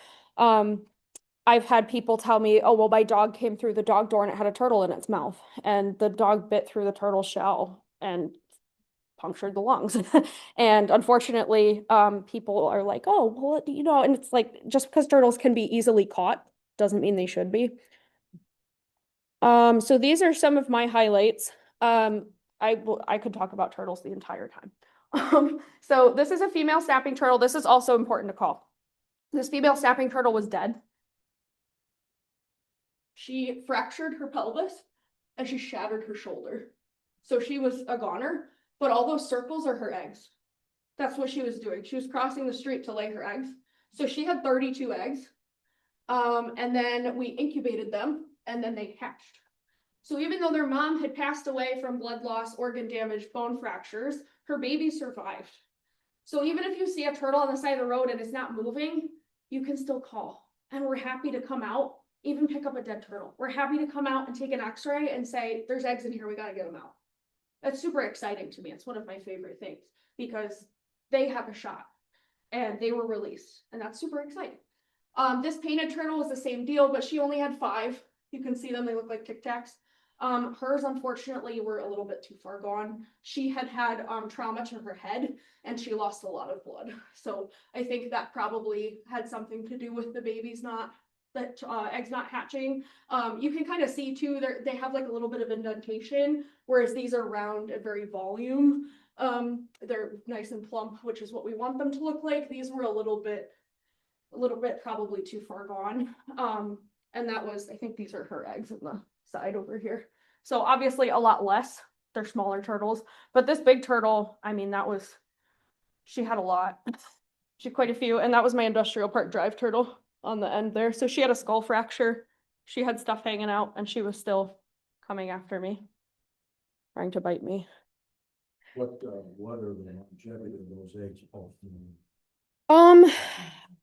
I've had people tell me, oh, well, my dog came through the dog door and it had a turtle in its mouth, and the dog bit through the turtle shell and punctured the lungs. And unfortunately, people are like, oh, well, you know, and it's like, just because turtles can be easily caught doesn't mean they should be. So these are some of my highlights. I could talk about turtles the entire time. So this is a female snapping turtle. This is also important to call. This female snapping turtle was dead. She fractured her pelvis and she shattered her shoulder. So she was a goner, but all those circles are her eggs. That's what she was doing. She was crossing the street to lay her eggs. So she had 32 eggs. And then we incubated them and then they hatched. So even though their mom had passed away from blood loss, organ damage, bone fractures, her baby survived. So even if you see a turtle on the side of the road and it's not moving, you can still call. And we're happy to come out, even pick up a dead turtle. We're happy to come out and take an x-ray and say, there's eggs in here, we gotta get them out. That's super exciting to me. It's one of my favorite things because they have a shot and they were released, and that's super exciting. This painted turtle was the same deal, but she only had 5. You can see them, they look like Tic Tacs. Hers unfortunately were a little bit too far gone. She had trauma to her head and she lost a lot of blood. So I think that probably had something to do with the babies eggs not hatching. You can kind of see too, they have like a little bit of indentation, whereas these are round and very volume. They're nice and plump, which is what we want them to look like. These were a little bit probably too far gone. And that was, I think these are her eggs in the side over here. So obviously a lot less. They're smaller turtles, but this big turtle, I mean, she had a lot. She had quite a few, and that was my Industrial Park Drive turtle on the end there. So she had a skull fracture. She had stuff hanging out, and she was still coming after me, trying to bite me.
What are the longevity of those eggs?
Um,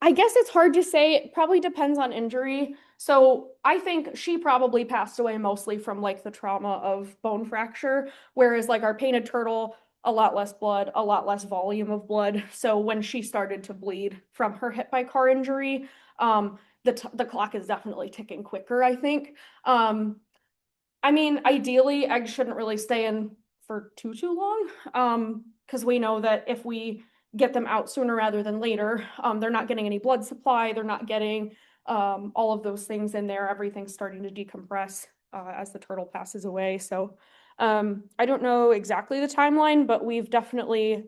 I guess it's hard to say. It probably depends on injury. So I think she probably passed away mostly from like the trauma of bone fracture, whereas like our painted turtle, a lot less blood, a lot less volume of blood. So when she started to bleed from her hit by car injury, the clock is definitely ticking quicker, I think. I mean, ideally, eggs shouldn't really stay in for too long. Because we know that if we get them out sooner rather than later, they're not getting any blood supply, they're not getting all of those things in there. Everything's starting to decompress as the turtle passes away. So I don't know exactly the timeline, but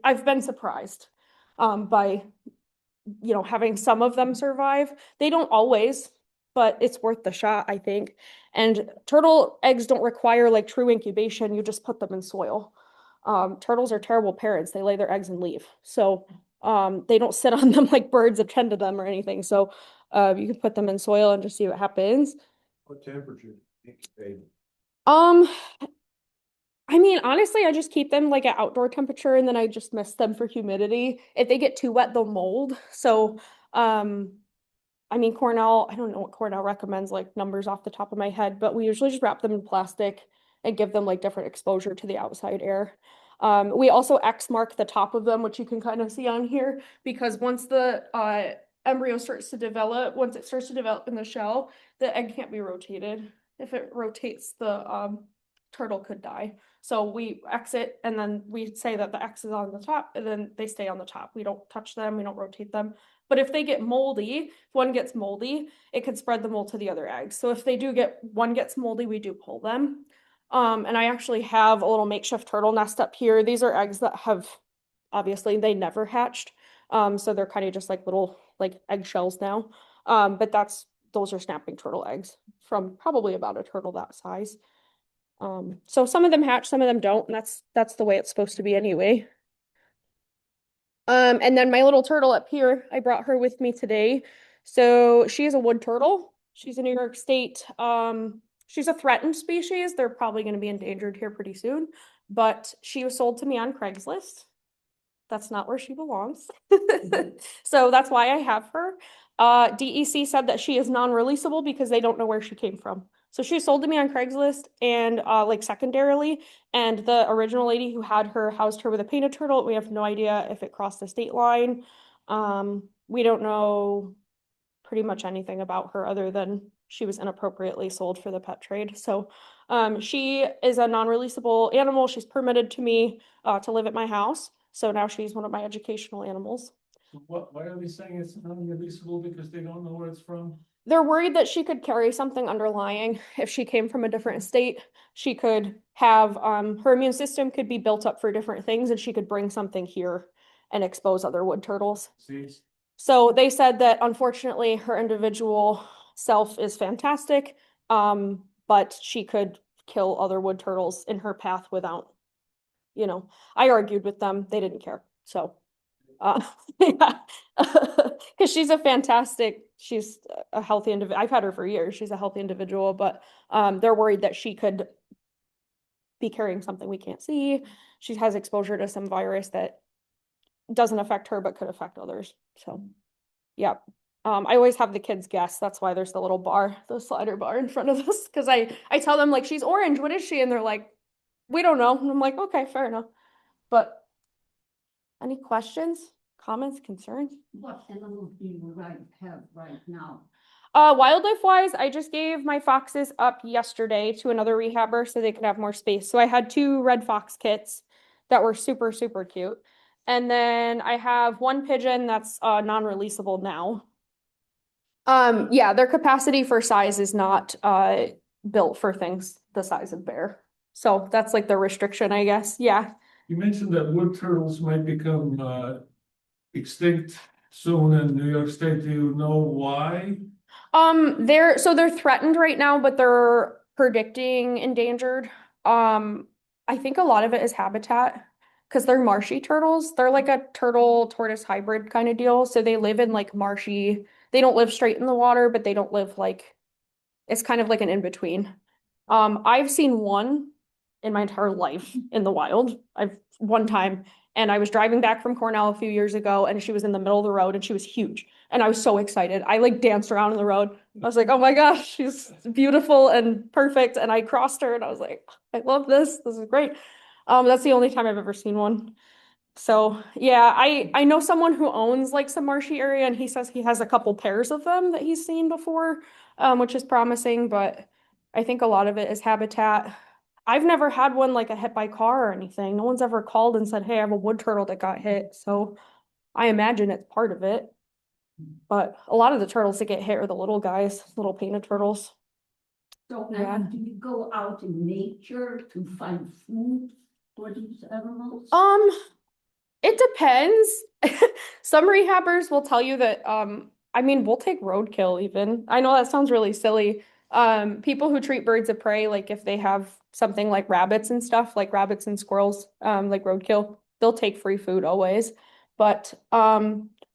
I've been surprised by having some of them survive. They don't always, but it's worth the shot, I think. And turtle eggs don't require like true incubation. You just put them in soil. Turtles are terrible parents. They lay their eggs and leave. So they don't sit on them like birds attend to them or anything. So you can put them in soil and just see what happens.
What temperature? Incubate?
Um, I mean, honestly, I just keep them like at outdoor temperature and then I just mist them for humidity. If they get too wet, they'll mold. So, I mean, Cornell, I don't know what Cornell recommends, like numbers off the top of my head, but we usually just wrap them in plastic and give them like different exposure to the outside air. We also X mark the top of them, which you can kind of see on here, because once the embryo starts to develop, once it starts to develop in the shell, the egg can't be rotated. If it rotates, the turtle could die. So we X it and then we say that the X is on the top and then they stay on the top. We don't touch them, we don't rotate them. But if they get moldy, if one gets moldy, it could spread the mold to the other eggs. So if one gets moldy, we do pull them. And I actually have a little makeshift turtle nest up here. These are eggs that have, obviously, they never hatched. So they're kind of just like little like eggshells now. But those are snapping turtle eggs from probably about a turtle that size. So some of them hatch, some of them don't, and that's the way it's supposed to be anyway. And then my little turtle up here, I brought her with me today. So she is a wood turtle. She's a New York State. She's a threatened species. They're probably going to be endangered here pretty soon. But she was sold to me on Craigslist. That's not where she belongs. So that's why I have her. DEC said that she is non-releasable because they don't know where she came from. So she was sold to me on Craigslist and like secondarily, and the original lady who had her housed her with a painted turtle. We have no idea if it crossed the state line. We don't know pretty much anything about her other than she was inappropriately sold for the pet trade. So she is a non-releasable animal. She's permitted to me to live at my house. So now she's one of my educational animals.
Why are they saying it's non-releasable? Because they don't know where it's from?
They're worried that she could carry something underlying. If she came from a different state, she could have her immune system could be built up for different things and she could bring something here and expose other wood turtles.
See?
So they said that unfortunately her individual self is fantastic, but she could kill other wood turtles in her path without, I argued with them. They didn't care. So, yeah, because she's a healthy individual. I've had her for years. She's a healthy individual, but they're worried that she could be carrying something we can't see. She has exposure to some virus that doesn't affect her, but could affect others. So, yeah. I always have the kids guess. That's why there's the slider bar in front of us. Cause I tell them like, she's orange. What is she? And they're like, we don't know. And I'm like, okay, fair enough. But any questions, comments, concerns?
What animals do you have right now?
Wildlife wise, I just gave my foxes up yesterday to another rehabber so they could have more space. So I had 2 red fox kits that were super, super cute. And then I have 1 pigeon that's non-releasable now. Yeah, their capacity for size is not built for things the size of bear. So that's like the restriction, I guess. Yeah.
You mentioned that wood turtles might become extinct soon in New York State. Do you know why?
They're threatened right now, but they're predicting endangered. I think a lot of it is habitat because they're marshy turtles. They're like a turtle tortoise hybrid kind of deal. So they live in like marshy, they don't live straight in the water, but they don't live like, it's kind of like an in-between. I've seen one in my entire life in the wild. One time And I was driving back from Cornell a few years ago and she was in the middle of the road and she was huge. And I was so excited. I like danced around in the road. I was like, oh my gosh, she's beautiful and perfect. And I crossed her and I was like, I love this. This is great. That's the only time I've ever seen one. So yeah, I know someone who owns like some marshy area and he says he has a couple pairs of them that he's seen before, which is promising, but I think a lot of it is habitat. I've never had one like a hit by car or anything. No one's ever called and said, hey, I have a wood turtle that got hit. So I imagine it's part of it. But a lot of the turtles that get hit are the little guys, little painted turtles.
So,
Yeah.
do you go out in nature to find food for these animals?
It depends. Some rehabbers will tell you that, I mean, we'll take roadkill even. I know that sounds really silly. People who treat birds of prey, like if they have something like rabbits and stuff, like rabbits and squirrels, like roadkill, they'll take free food always. But,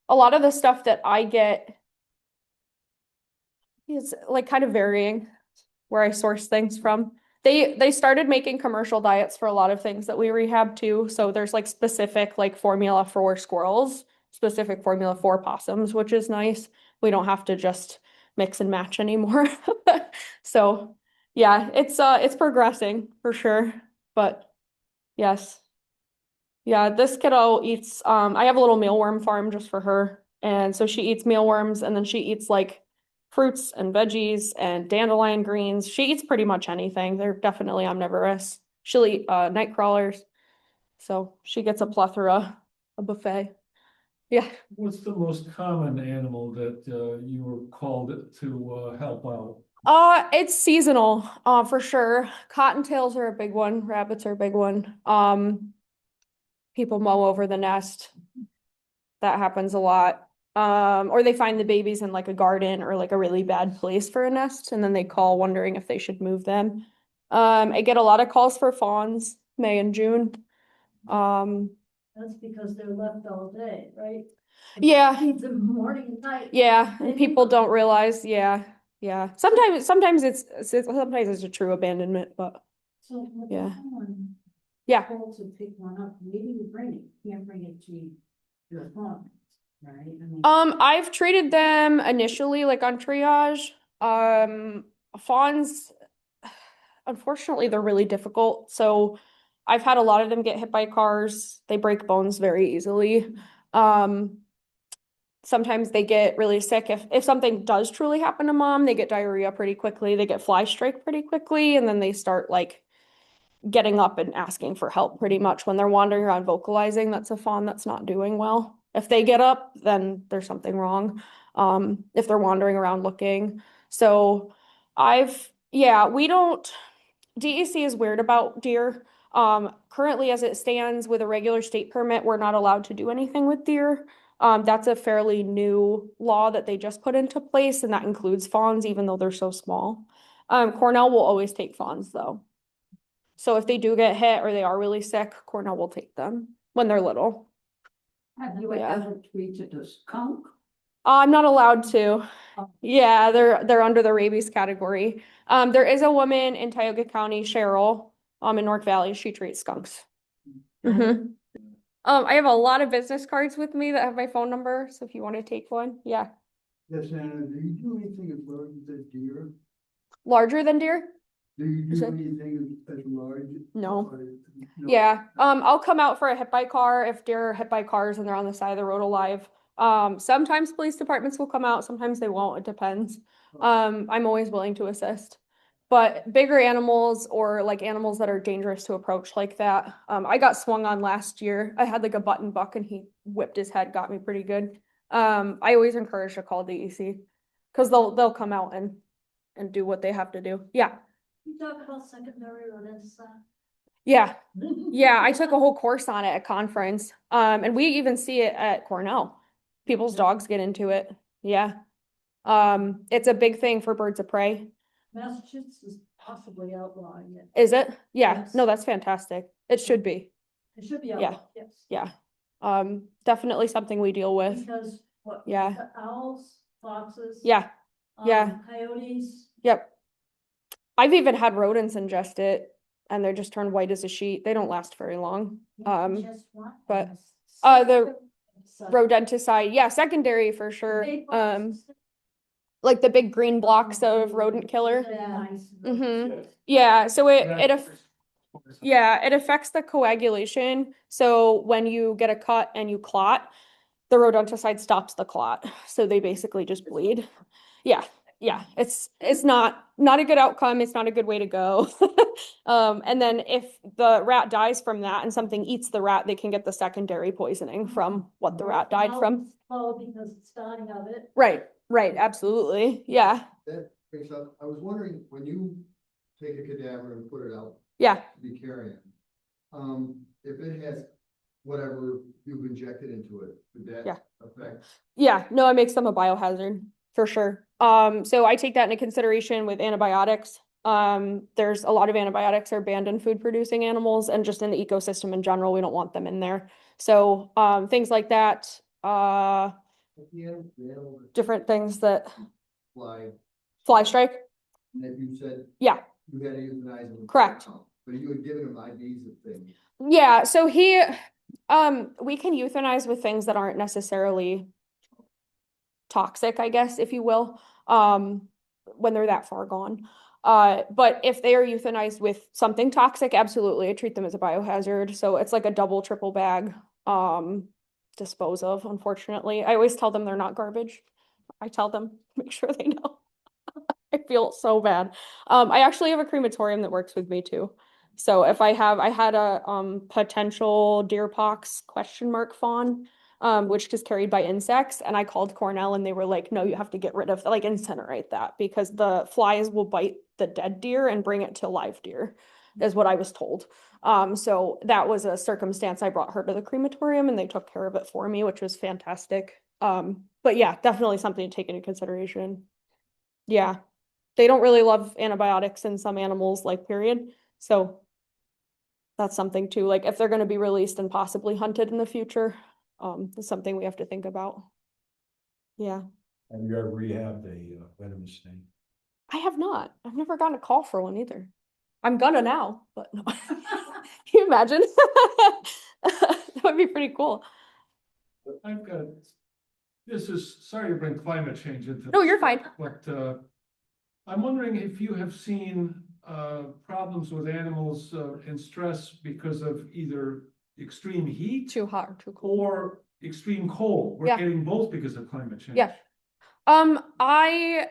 a lot of the stuff that I get is like kind of varying where I source things from. They started making commercial diets for a lot of things that we rehab too. So there's like specific like formula for squirrels, specific formula for possums, which is nice. We don't have to just mix and match anymore. So yeah, it's progressing for sure. But yes. Yeah, this kiddo eats I have a little mealworm farm just for her. And so she eats mealworms and then she eats like fruits and veggies and dandelion greens. She eats pretty much anything. They're definitely omnivorous. She'll eat night crawlers. So she gets a plethora, a buffet. Yeah.
What's the most common animal that you were called to help out?
It's seasonal, for sure. Cottontails are a big one, rabbits are a big one. People mow over the nest. That happens a lot. Or they find the babies in like a garden or like a really bad place for a nest, and then they call wondering if they should move them. I get a lot of calls for fawns, May and June.
That's because they're left all day, right?
Yeah.
Feed them morning and night.
Yeah, and people don't realize, yeah, yeah. Sometimes it's a true abandonment, but
So. if
Yeah.
someone
yeah.
calls to pick one up, maybe you bring it, can't bring it to your farm, right? I mean.
I've treated them initially like on triage. Fawns, unfortunately, they're really difficult. So I've had a lot of them get hit by cars. They break bones very easily. Sometimes they get really sick. If something does truly happen to mom, they get diarrhea pretty quickly. They get fly strike pretty quickly, and then they start like getting up and asking for help pretty much when they're wandering around vocalizing. That's a fawn that's not doing well. If they get up, then there's something wrong. If they're wandering around looking. So we don't, DEC is weird about deer. Currently as it stands with a regular state permit, we're not allowed to do anything with deer. That's a fairly new law that they just put into place, and that includes fawns, even though they're so small. Cornell will always take fawns though. So if they do get hit or they are really sick, Cornell will take them when they're little.
Have you
Yeah.
ever treated a skunk?
I'm not allowed to. Yeah, they're under the rabies category. There is a woman in Tioga County, Cheryl, in North Valley. She treats skunks. Mm-hmm. I have a lot of business cards with me that have my phone number, so if you want to take one, yeah.
Yes, Anna, do you do anything as large as deer?
Larger than deer?
Do you
Is
do
it-
anything as large?
No.
or- no?
Yeah, I'll come out for a hit by car if deer are hit by cars and they're on the side of the road alive. Sometimes police departments will come out, sometimes they won't, it depends. I'm always willing to assist. But bigger animals or like animals that are dangerous to approach like that. I got swung on last year. I had like a button buck and he whipped his head, got me pretty good. I always encourage to call DEC because they'll come out and do what they have to do. Yeah.
You talk about secondary rodents.
Yeah. Yeah, I took a whole course on it at conference. And we even see it at Cornell. People's dogs get into it. Yeah. It's a big thing for birds of prey.
Massachusetts is possibly outlawing it.
Is it? Yeah.
Yes.
No, that's fantastic. It should be.
It should be
Yeah.
outlawed, yes.
Yeah. Definitely something we deal with.
Because what?
Yeah.
The owls, foxes.
Yeah. Yeah.
Coyotes.
Yep. I've even had rodents ingest it. and they just turn white as a sheet. They don't last very long.
Just one.
but,
And
the
so-
rodenticide, yeah, secondary for sure.
Big ones.
Like the big green blocks of rodent killer.
Yeah.
Mm-hmm. Yeah, so it affects the coagulation. So when you get a cut and you clot, the rodenticide stops the clot. So they basically just bleed. Yeah, it's not a good outcome. It's not a good way to go. And then if the rat dies from that and something eats the rat, they can get the secondary poisoning from what the rat died from.
Oh, because it's dying of it.
Right, absolutely. Yeah,
That brings up, I was wondering, when you take a cadaver and put it out
yeah.
to be carrion, if it has whatever you've injected into it, would that
Yeah.
affect?
Yeah, no, it makes them a biohazard for sure. So I take that into consideration with antibiotics. There's a lot of antibiotics are banned in food producing animals and just in the ecosystem in general, we don't want them in there. So, things like that, different things that
Fly,
fly strike.
and if you said.
Yeah.
You had to euthanize them.
Correct.
But you had given him IVs of things.
Yeah, so we can euthanize with things that aren't necessarily toxic, I guess, if you will, when they're that far gone. But if they are euthanized with something toxic, absolutely, I treat them as a biohazard. So it's like a double, triple bag, dispose of, unfortunately. I always tell them they're not garbage. I tell them, make sure they know. I feel so bad. I actually have a crematorium that works with me too. So if I had a potential deer pox question mark fawn, which is carried by insects, and I called Cornell and they were like, no, you have to get rid of, like, incinerate that because the flies will bite the dead deer and bring it to live deer, is what I was told. So that was a circumstance. I brought her to the crematorium and they took care of it for me, which was fantastic. But yeah, definitely something to take into consideration. Yeah. They don't really love antibiotics in some animals, like, period. So that's something too, like if they're gonna be released and possibly hunted in the future, it's something we have to think about. Yeah,
Have you ever rehabbed a venomous snake?
I have not. I've never gotten a call for one either. I'm gonna now, but no. Can you imagine? That would be pretty cool.
I've got, sorry to bring climate change into.
No, you're fine.
But, I'm wondering if you have seen, problems with animals, in stress because of either extreme heat
Too hot or too cold.
or extreme cold. We're
Yeah.
getting both because of climate change.
Yeah. I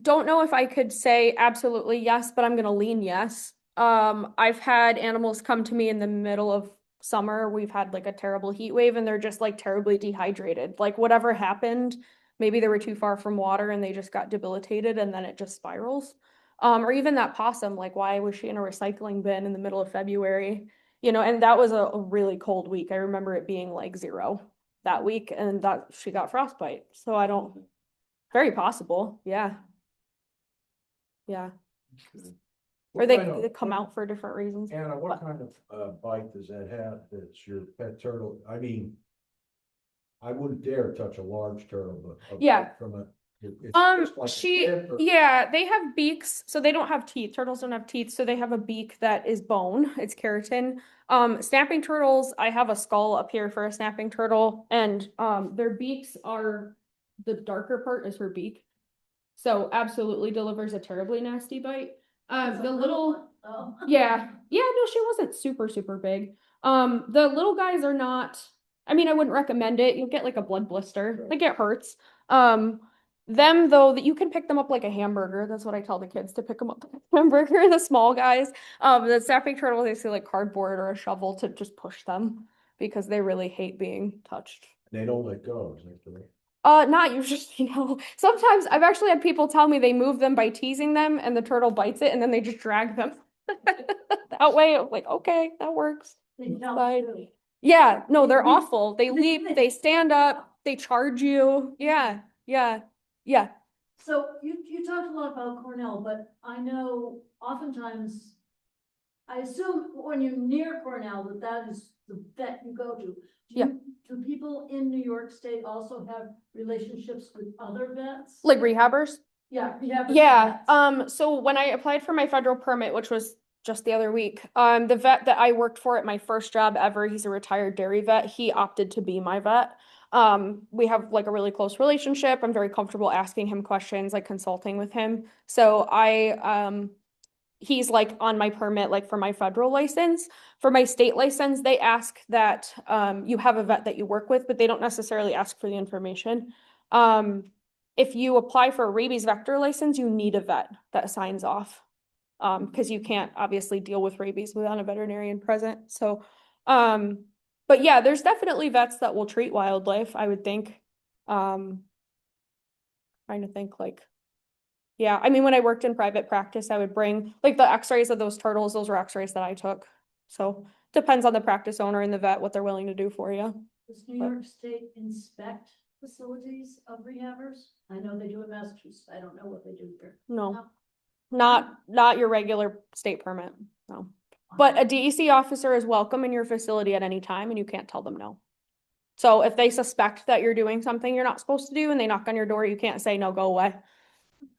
don't know if I could say absolutely yes, but I'm gonna lean yes. I've had animals come to me in the middle of summer. We've had like a terrible heat wave and they're just like terribly dehydrated. Like whatever happened, maybe they were too far from water and they just got debilitated and then it just spirals. Or even that possum, like why was she in a recycling bin in the middle of February? You know, and that was a really cold week. I remember it being like 0 that week and that she got frostbite. So I don't, very possible, yeah. Yeah, or
What
they
kind of-
they come out for different reasons.
Anna, what kind of bite does that have that's your pet turtle? I mean, I wouldn't dare touch a large turtle, but.
Yeah.
From a. It's just like a tip or-
Yeah, they have beaks, so they don't have teeth. Turtles don't have teeth, so they have a beak that is bone. It's keratin. Snapping turtles, I have a skull up here for a snapping turtle, and their beaks are, the darker part is her beak. So absolutely delivers a terribly nasty bite. The little, yeah, no, she wasn't super big. The little guys are not, I mean, I wouldn't recommend it. You'll get like a blood blister.
Right.
Like it hurts. Them though, that you can pick them up like a hamburger. That's what I tell the kids, to pick them up like a hamburger, the small guys. The snapping turtle, they see like cardboard or a shovel to just push them because they really hate being touched.
They don't let go, is that correct?
Not usually, sometimes I've actually had people tell me they move them by teasing them and the turtle bites it and then they just drag them. That way, I'm like, okay, that works. Fine. Yeah, no, they're awful. They leap, they stand up, they charge you. Yeah.
So you talked a lot about Cornell, but I know oftentimes, I assume when you're near Cornell, that is the vet you go to. Do people in New York State also have relationships with other vets?
Like rehabbers?
Yeah, rehab.
Yeah, so when I applied for my federal permit, which was just the other week. The vet that I worked for at my first job ever, he's a retired dairy vet. He opted to be my vet. We have like a really close relationship. I'm very comfortable asking him questions, like consulting with him. So he's like on my permit, like for my federal license. For my state license, they ask that you have a vet that you work with, but they don't necessarily ask for the information. If you apply for a rabies vector license, you need a vet that signs off. Because you can't obviously deal with rabies without a veterinarian present. So, but yeah, there's definitely vets that will treat wildlife, I would think. Trying to think like, yeah, I mean, when I worked in private practice, I would bring like the x-rays of those turtles. Those were x-rays that I took. So depends on the practice owner and the vet, what they're willing to do for you.
Does New York State inspect facilities of rehabbers? I know they do in Massachusetts. I don't know what they do here.
No, not your regular state permit, no. But a DEC officer is welcome in your facility at any time and you can't tell them no. So if they suspect that you're doing something you're not supposed to do and they knock on your door, you can't say no, go away.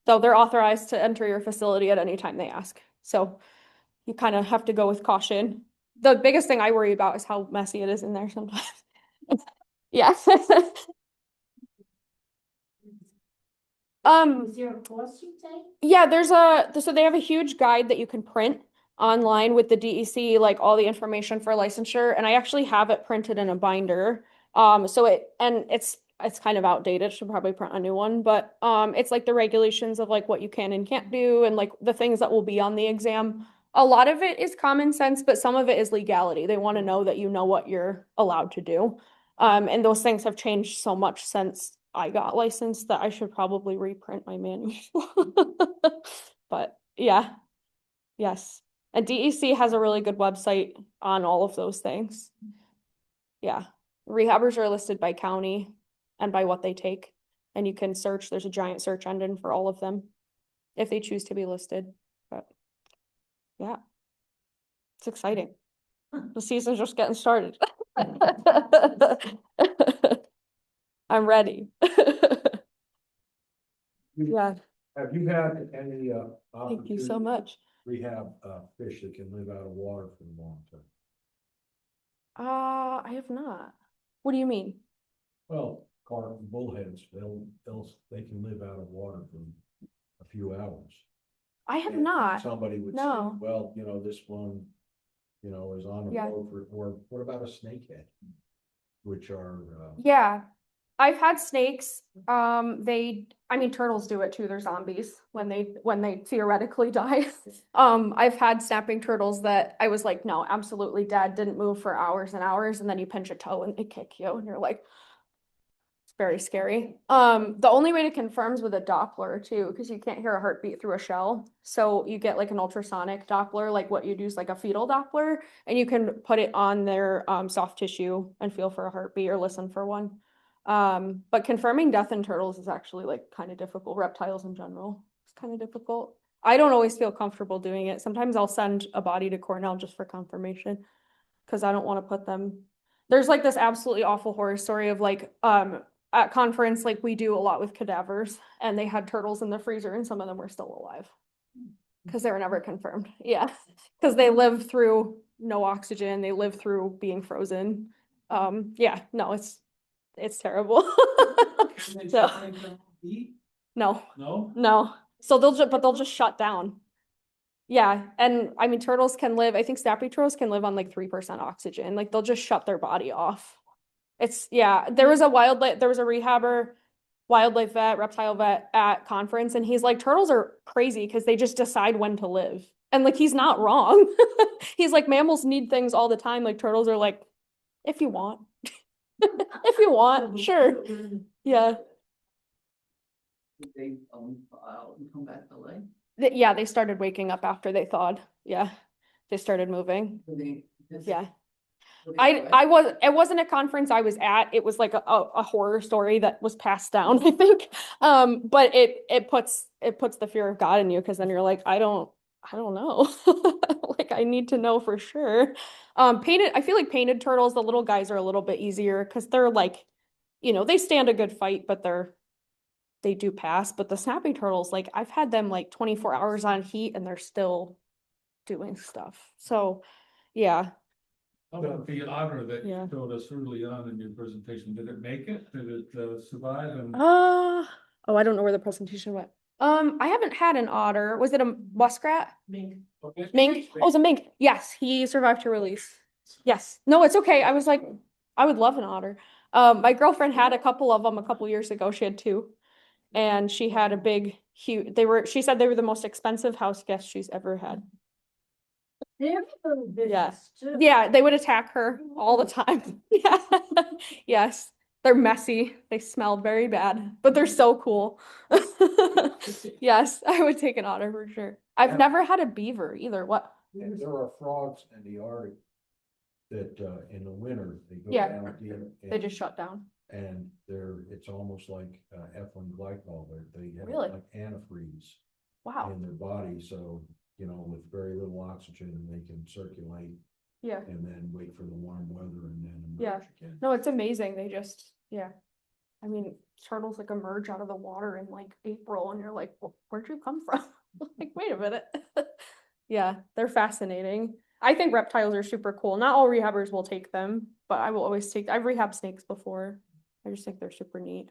So they're authorized to enter your facility at any time they ask. So you kind of have to go with caution. The biggest thing I worry about is how messy it is in there sometimes. Yeah.
Is there a course you take?
Yeah, so they have a huge guide that you can print online with the DEC, like all the information for licensure, and I actually have it printed in a binder. It's kind of outdated, should probably print a new one, but it's like the regulations of like what you can and can't do and like the things that will be on the exam. A lot of it is common sense, but some of it is legality. They want to know that you know what you're allowed to do. And those things have changed so much since I got licensed that I should probably reprint my manual. But yeah, yes. And DEC has a really good website on all of those things. Yeah. Rehabbers are listed by county and by what they take. And you can search, there's a giant search engine for all of them if they choose to be listed. But yeah, it's exciting. The season's just getting started. I'm ready. Yeah,
Have you had any,
thank you so
opportunity
much.
to rehab, fish that can live out of water for the long term?
I have not. What do you mean?
Well, carp and bullheads, they can live out of water for a few hours.
I have
And
not.
Somebody would say,
No.
well, this one, is on the
Yeah.
road or what about a snakehead? Which are,
Yeah, I've had snakes. Turtles do it too. They're zombies when they theoretically die. I've had snapping turtles that I was like, no, absolutely dead, didn't move for hours and hours, and then you pinch a toe and they kick you, and you're like, it's very scary. The only way to confirm is with a Doppler too, because you can't hear a heartbeat through a shell. So you get like an ultrasonic Doppler, like what you'd use like a fetal Doppler, and you can put it on their soft tissue and feel for a heartbeat or listen for one. But confirming death in turtles is actually like kind of difficult. Reptiles in general, it's kind of difficult. I don't always feel comfortable doing it. Sometimes I'll send a body to Cornell just for confirmation because I don't want to put them. There's like this absolutely awful horror story of like at conference, like we do a lot with cadavers, and they had turtles in the freezer and some of them were still alive because they were never confirmed. Yeah, because they live through no oxygen, they live through being frozen. Yeah, no, it's terrible. So, no, no. So they'll just shut down. Yeah, and I mean turtles can live, I think snapping turtles can live on like 3% oxygen. Like they'll just shut their body off. There was a rehabber, wildlife vet, reptile vet at conference, and he's like, turtles are crazy because they just decide when to live. And like he's not wrong. He's like, mammals need things all the time. Like turtles are like, if you want. If you want, sure. Yeah.
Did they, out and come back to life?
Yeah, they started waking up after they thawed. Yeah. They started moving. Yeah. It wasn't a conference I was at. It was like a horror story that was passed down, I think. But it puts the fear of God in you because then you're like, I don't know. Like I need to know for sure. I feel like painted turtles, the little guys are a little bit easier because they're like, they stand a good fight, but they do pass. But the snapping turtles, like I've had them like 24 hours on heat and they're still doing stuff. So, yeah.
How about the honor that
Yeah.
you showed us early on in your presentation? Did it make it? Did it survive? And
Oh, I don't know where the presentation went. I haven't had an otter. Was it a muskrat?
Mink.
okay.
Mink? Oh, it was a mink. Yes, he survived to release. Yes. No, it's okay. I was like, I would love an otter. My girlfriend had a couple of them a couple years ago. She had two. And she had a big, huge, she said they were the most expensive house guests she's ever had.
They're a little vicious too.
Yeah, they would attack her all the time. Yeah. Yes. They're messy. They smell very bad, but they're so cool. Yes, I would take an otter for sure. I've never had a beaver either. What?
And there are frogs in the Arctic that, in the winter, they go
Yeah.
down deep.
They just shut down.
And it's almost like, ethylene glycol, they have
Really?
like antifreeze
Wow.
in their body, so, with very little oxygen, they can circulate
Yeah.
and then wait for the warm weather and then
Yeah.
emerge again.
No, it's amazing. They just, yeah. I mean, turtles like emerge out of the water in like April and you're like, where'd you come from? Like, wait a minute. Yeah, they're fascinating. I think reptiles are super cool. Not all rehabbers will take them, but I will always I've rehabbed snakes before. I just think they're super neat.